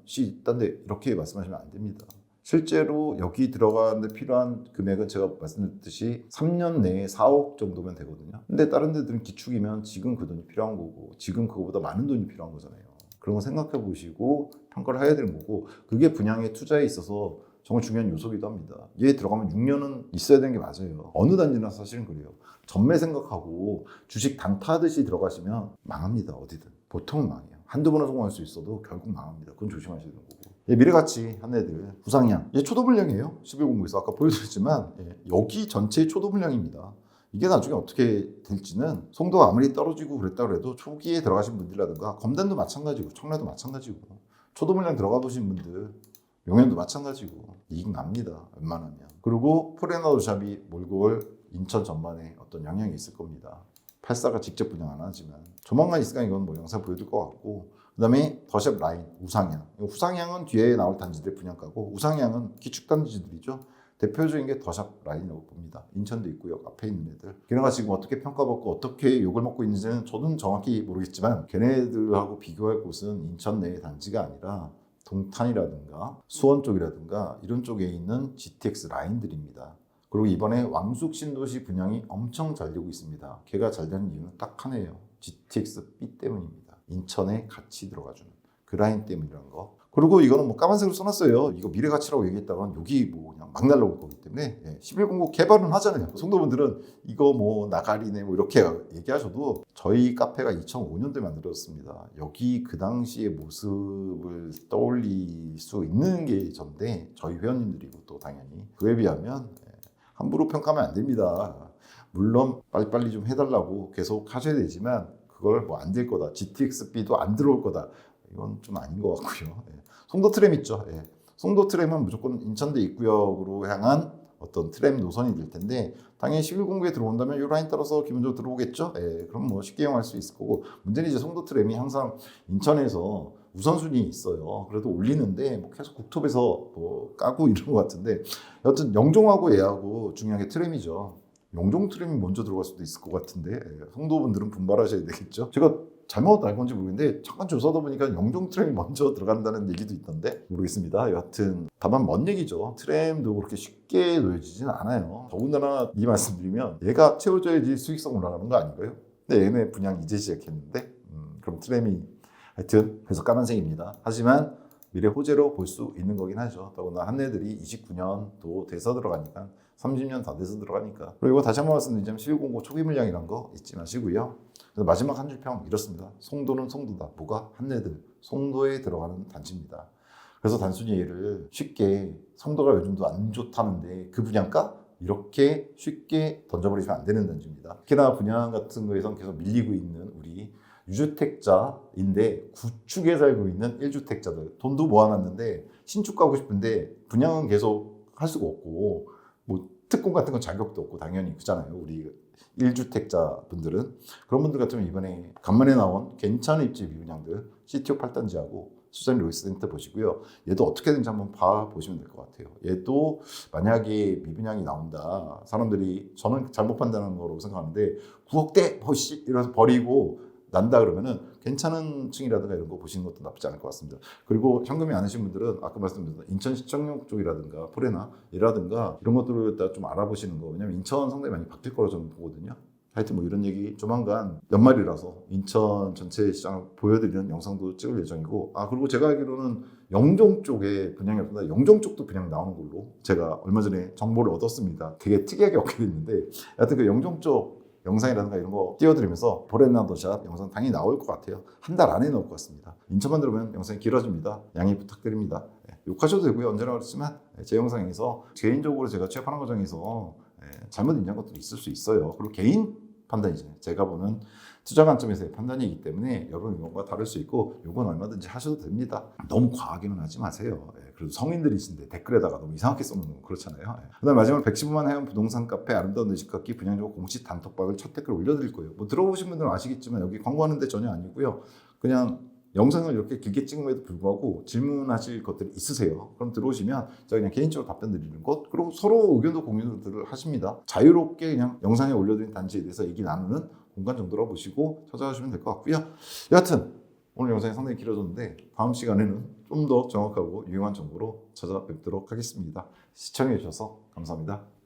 딴 데 이렇게 말씀하시면 안 됩니다. 실제로 여기 들어가는데 필요한 금액은 제가 말씀드렸듯이 3년 내에 4억 정도면 되거든요. 근데 다른 데들은 기축이면 지금 그 돈이 필요한 거고 지금 그거보다 많은 돈이 필요한 거잖아요. 그런 거 생각해 보시고 평가를 해야 되는 거고 그게 분양의 투자에 있어서 정말 중요한 요소이기도 합니다. 얘 들어가면 6년은 있어야 되는 게 맞아요. 어느 단지나 사실은 그래요. 전매 생각하고 주식 단타듯이 들어가시면 망합니다. 어디든. 보통은 망해요. 한두 번은 성공할 수 있어도 결국 망합니다. 그건 조심하셔야 되는 거고. 미래가치 한 애들 후상향. 얘 초도물량이에요. 11공부에서 아까 보여드렸지만 여기 전체 초도물량입니다. 이게 나중에 어떻게 될지는 송도가 아무리 떨어지고 그랬다 그래도 초기에 들어가신 분들이라든가 검단도 마찬가지고 청라도 마찬가지고 초도물량 들어가 보신 분들 용현도 마찬가지고 이익 납니다. 웬만하면. 그리고 포레나도 샵이 몰고 올 인천 전반에 어떤 영향이 있을 겁니다. 84가 직접 분양 안 하지만 조만간 있으니까 이건 뭐 영상 보여줄 것 같고 그 다음에 더샵 라인, 우상향. 우상향은 뒤에 나올 단지들의 분양가고 우상향은 기축 단지들이죠. 대표적인 게 더샵 라인이라고 봅니다. 인천도 있고요. 앞에 있는 애들. 걔네가 지금 어떻게 평가받고 어떻게 욕을 먹고 있는지는 저는 정확히 모르겠지만 걔네들하고 비교할 곳은 인천 내의 단지가 아니라 동탄이라든가 수원 쪽이라든가 이런 쪽에 있는 GTX 라인들입니다. 그리고 이번에 왕숙 신도시 분양이 엄청 잘 되고 있습니다. 걔가 잘 되는 이유는 딱 하나예요. GTX-B 때문입니다. 인천에 같이 들어가주는 그 라인 때문이라는 거. 그리고 이거는 뭐 까만색으로 써놨어요. 이거 미래가치라고 얘기했다가 여기 뭐 그냥 막 날라올 거기 때문에 1109 개발은 하잖아요. 송도분들은 이거 뭐 나가리네 뭐 이렇게 얘기하셔도 저희 카페가 2005년도에 만들어졌습니다. 여기 그 당시의 모습을 떠올릴 수 있는 게 전데 저희 회원님들이고 또 당연히 그에 비하면 함부로 평가하면 안 됩니다. 물론 빨리빨리 좀 해달라고 계속 하셔야 되지만 그걸 뭐 안 될 거다. GTX-B도 안 들어올 거다. 이건 좀 아닌 것 같고요. 송도 트램 있죠. 송도 트램은 무조건 인천대 입구역으로 향한 어떤 트램 노선이 될 텐데 당연히 1109에 들어온다면 이 라인 따라서 기본적으로 들어오겠죠. 그럼 뭐 쉽게 이용할 수 있을 거고 문제는 이제 송도 트램이 항상 인천에서 우선순위 있어요. 그래도 올리는데 뭐 계속 국토부에서 뭐 까고 이런 것 같은데 여튼 영종하고 얘하고 중요한 게 트램이죠. 영종 트램이 먼저 들어갈 수도 있을 것 같은데 송도 분들은 분발하셔야 되겠죠. 제가 잘못 알 건지 모르겠는데 잠깐 조사하다 보니까 영종 트램이 먼저 들어간다는 얘기도 있던데 모르겠습니다. 여하튼 다만 먼 얘기죠. 트램도 그렇게 쉽게 놓여지진 않아요. 더군다나 이 말씀드리면 얘가 채워져야지 수익성 올라가는 거 아닌가요? 근데 얘네 분양 이제 시작했는데 그럼 트램이 하여튼 그래서 까만색입니다. 하지만 미래 호재로 볼 수 있는 거긴 하죠. 더군다나 한 애들이 29년도 돼서 들어가니까 30년 다 돼서 들어가니까. 그리고 다시 한번 말씀드리자면 1109 초기 물량이란 거 잊지 마시고요. 마지막 한 줄 평 이렇습니다. 송도는 송도다. 뭐가? 한내들 송도에 들어가는 단지입니다. 그래서 단순히 얘를 쉽게 송도가 요즘도 안 좋다는데 그 분양가? 이렇게 쉽게 던져버리시면 안 되는 단지입니다. 특히나 분양 같은 거에선 계속 밀리고 있는 우리 유주택자인데 구축에 살고 있는 1주택자들 돈도 모아놨는데 신축 가고 싶은데 분양은 계속 할 수가 없고 뭐 특공 같은 건 자격도 없고 당연히 그잖아요. 우리 1주택자 분들은 그런 분들 같으면 이번에 간만에 나온 괜찮은 입지 미분양들 CTO 8단지하고 수자리 로이스센터 보시고요. 얘도 어떻게든지 한번 봐보시면 될 것 같아요. 얘도 만약에 미분양이 나온다. 사람들이 저는 잘못 판단하는 거라고 생각하는데 9억대 버시 이러면서 버리고 난다 그러면은 괜찮은 층이라든가 이런 거 보시는 것도 나쁘지 않을 것 같습니다. 그리고 현금이 많으신 분들은 아까 말씀드린 인천시청역 쪽이라든가 포레나 이라든가 이런 것들을 좀 알아보시는 거. 왜냐면 인천 상당히 많이 바뀔 거라고 저는 보거든요. 하여튼 뭐 이런 얘기 조만간 연말이라서 인천 전체 시장을 보여드리는 영상도 찍을 예정이고 그리고 제가 알기로는 영종 쪽에 분양이 없다. 영종 쪽도 분양 나오는 걸로 제가 얼마 전에 정보를 얻었습니다. 되게 특이하게 얻게 됐는데 하여튼 그 영종 쪽 영상이라든가 이런 거 띄워드리면서 보렌나더샵 영상 당연히 나올 것 같아요. 한 달 안에 나올 것 같습니다. 인천만 들으면 영상이 길어집니다. 양해 부탁드립니다. 욕하셔도 되고요. 언제나 그렇지만 제 영상에서 개인적으로 제가 취업하는 과정에서 잘못 인지한 것도 있을 수 있어요. 그리고 개인 판단이잖아요. 제가 보는 투자 관점에서의 판단이기 때문에 여러분 의견과 다를 수 있고 요건 얼마든지 하셔도 됩니다. 너무 과하게는 하지 마세요. 그래도 성인들이신데 댓글에다가 너무 이상하게 써놓는 거 그렇잖아요. 그다음 마지막으로 115만 해운 부동산 카페 아름다운 내집값기 분양주고 공식 단톡방을 첫 댓글 올려드릴 거예요. 뭐 들어보신 분들은 아시겠지만 여기 광고하는데 전혀 아니고요. 그냥 영상을 이렇게 길게 찍음에도 불구하고 질문하실 것들이 있으세요. 그럼 들어오시면 제가 그냥 개인적으로 답변 드리는 것, 그리고 서로 의견도 공유를 하십니다. 자유롭게 그냥 영상에 올려드린 단지에 대해서 얘기 나누는 공간 정도로 보시고 찾아주시면 될 것 같고요. 여하튼 오늘 영상이 상당히 길어졌는데 다음 시간에는 좀 더 정확하고 유용한 정보로 찾아뵙도록 하겠습니다. 시청해 주셔서 감사합니다.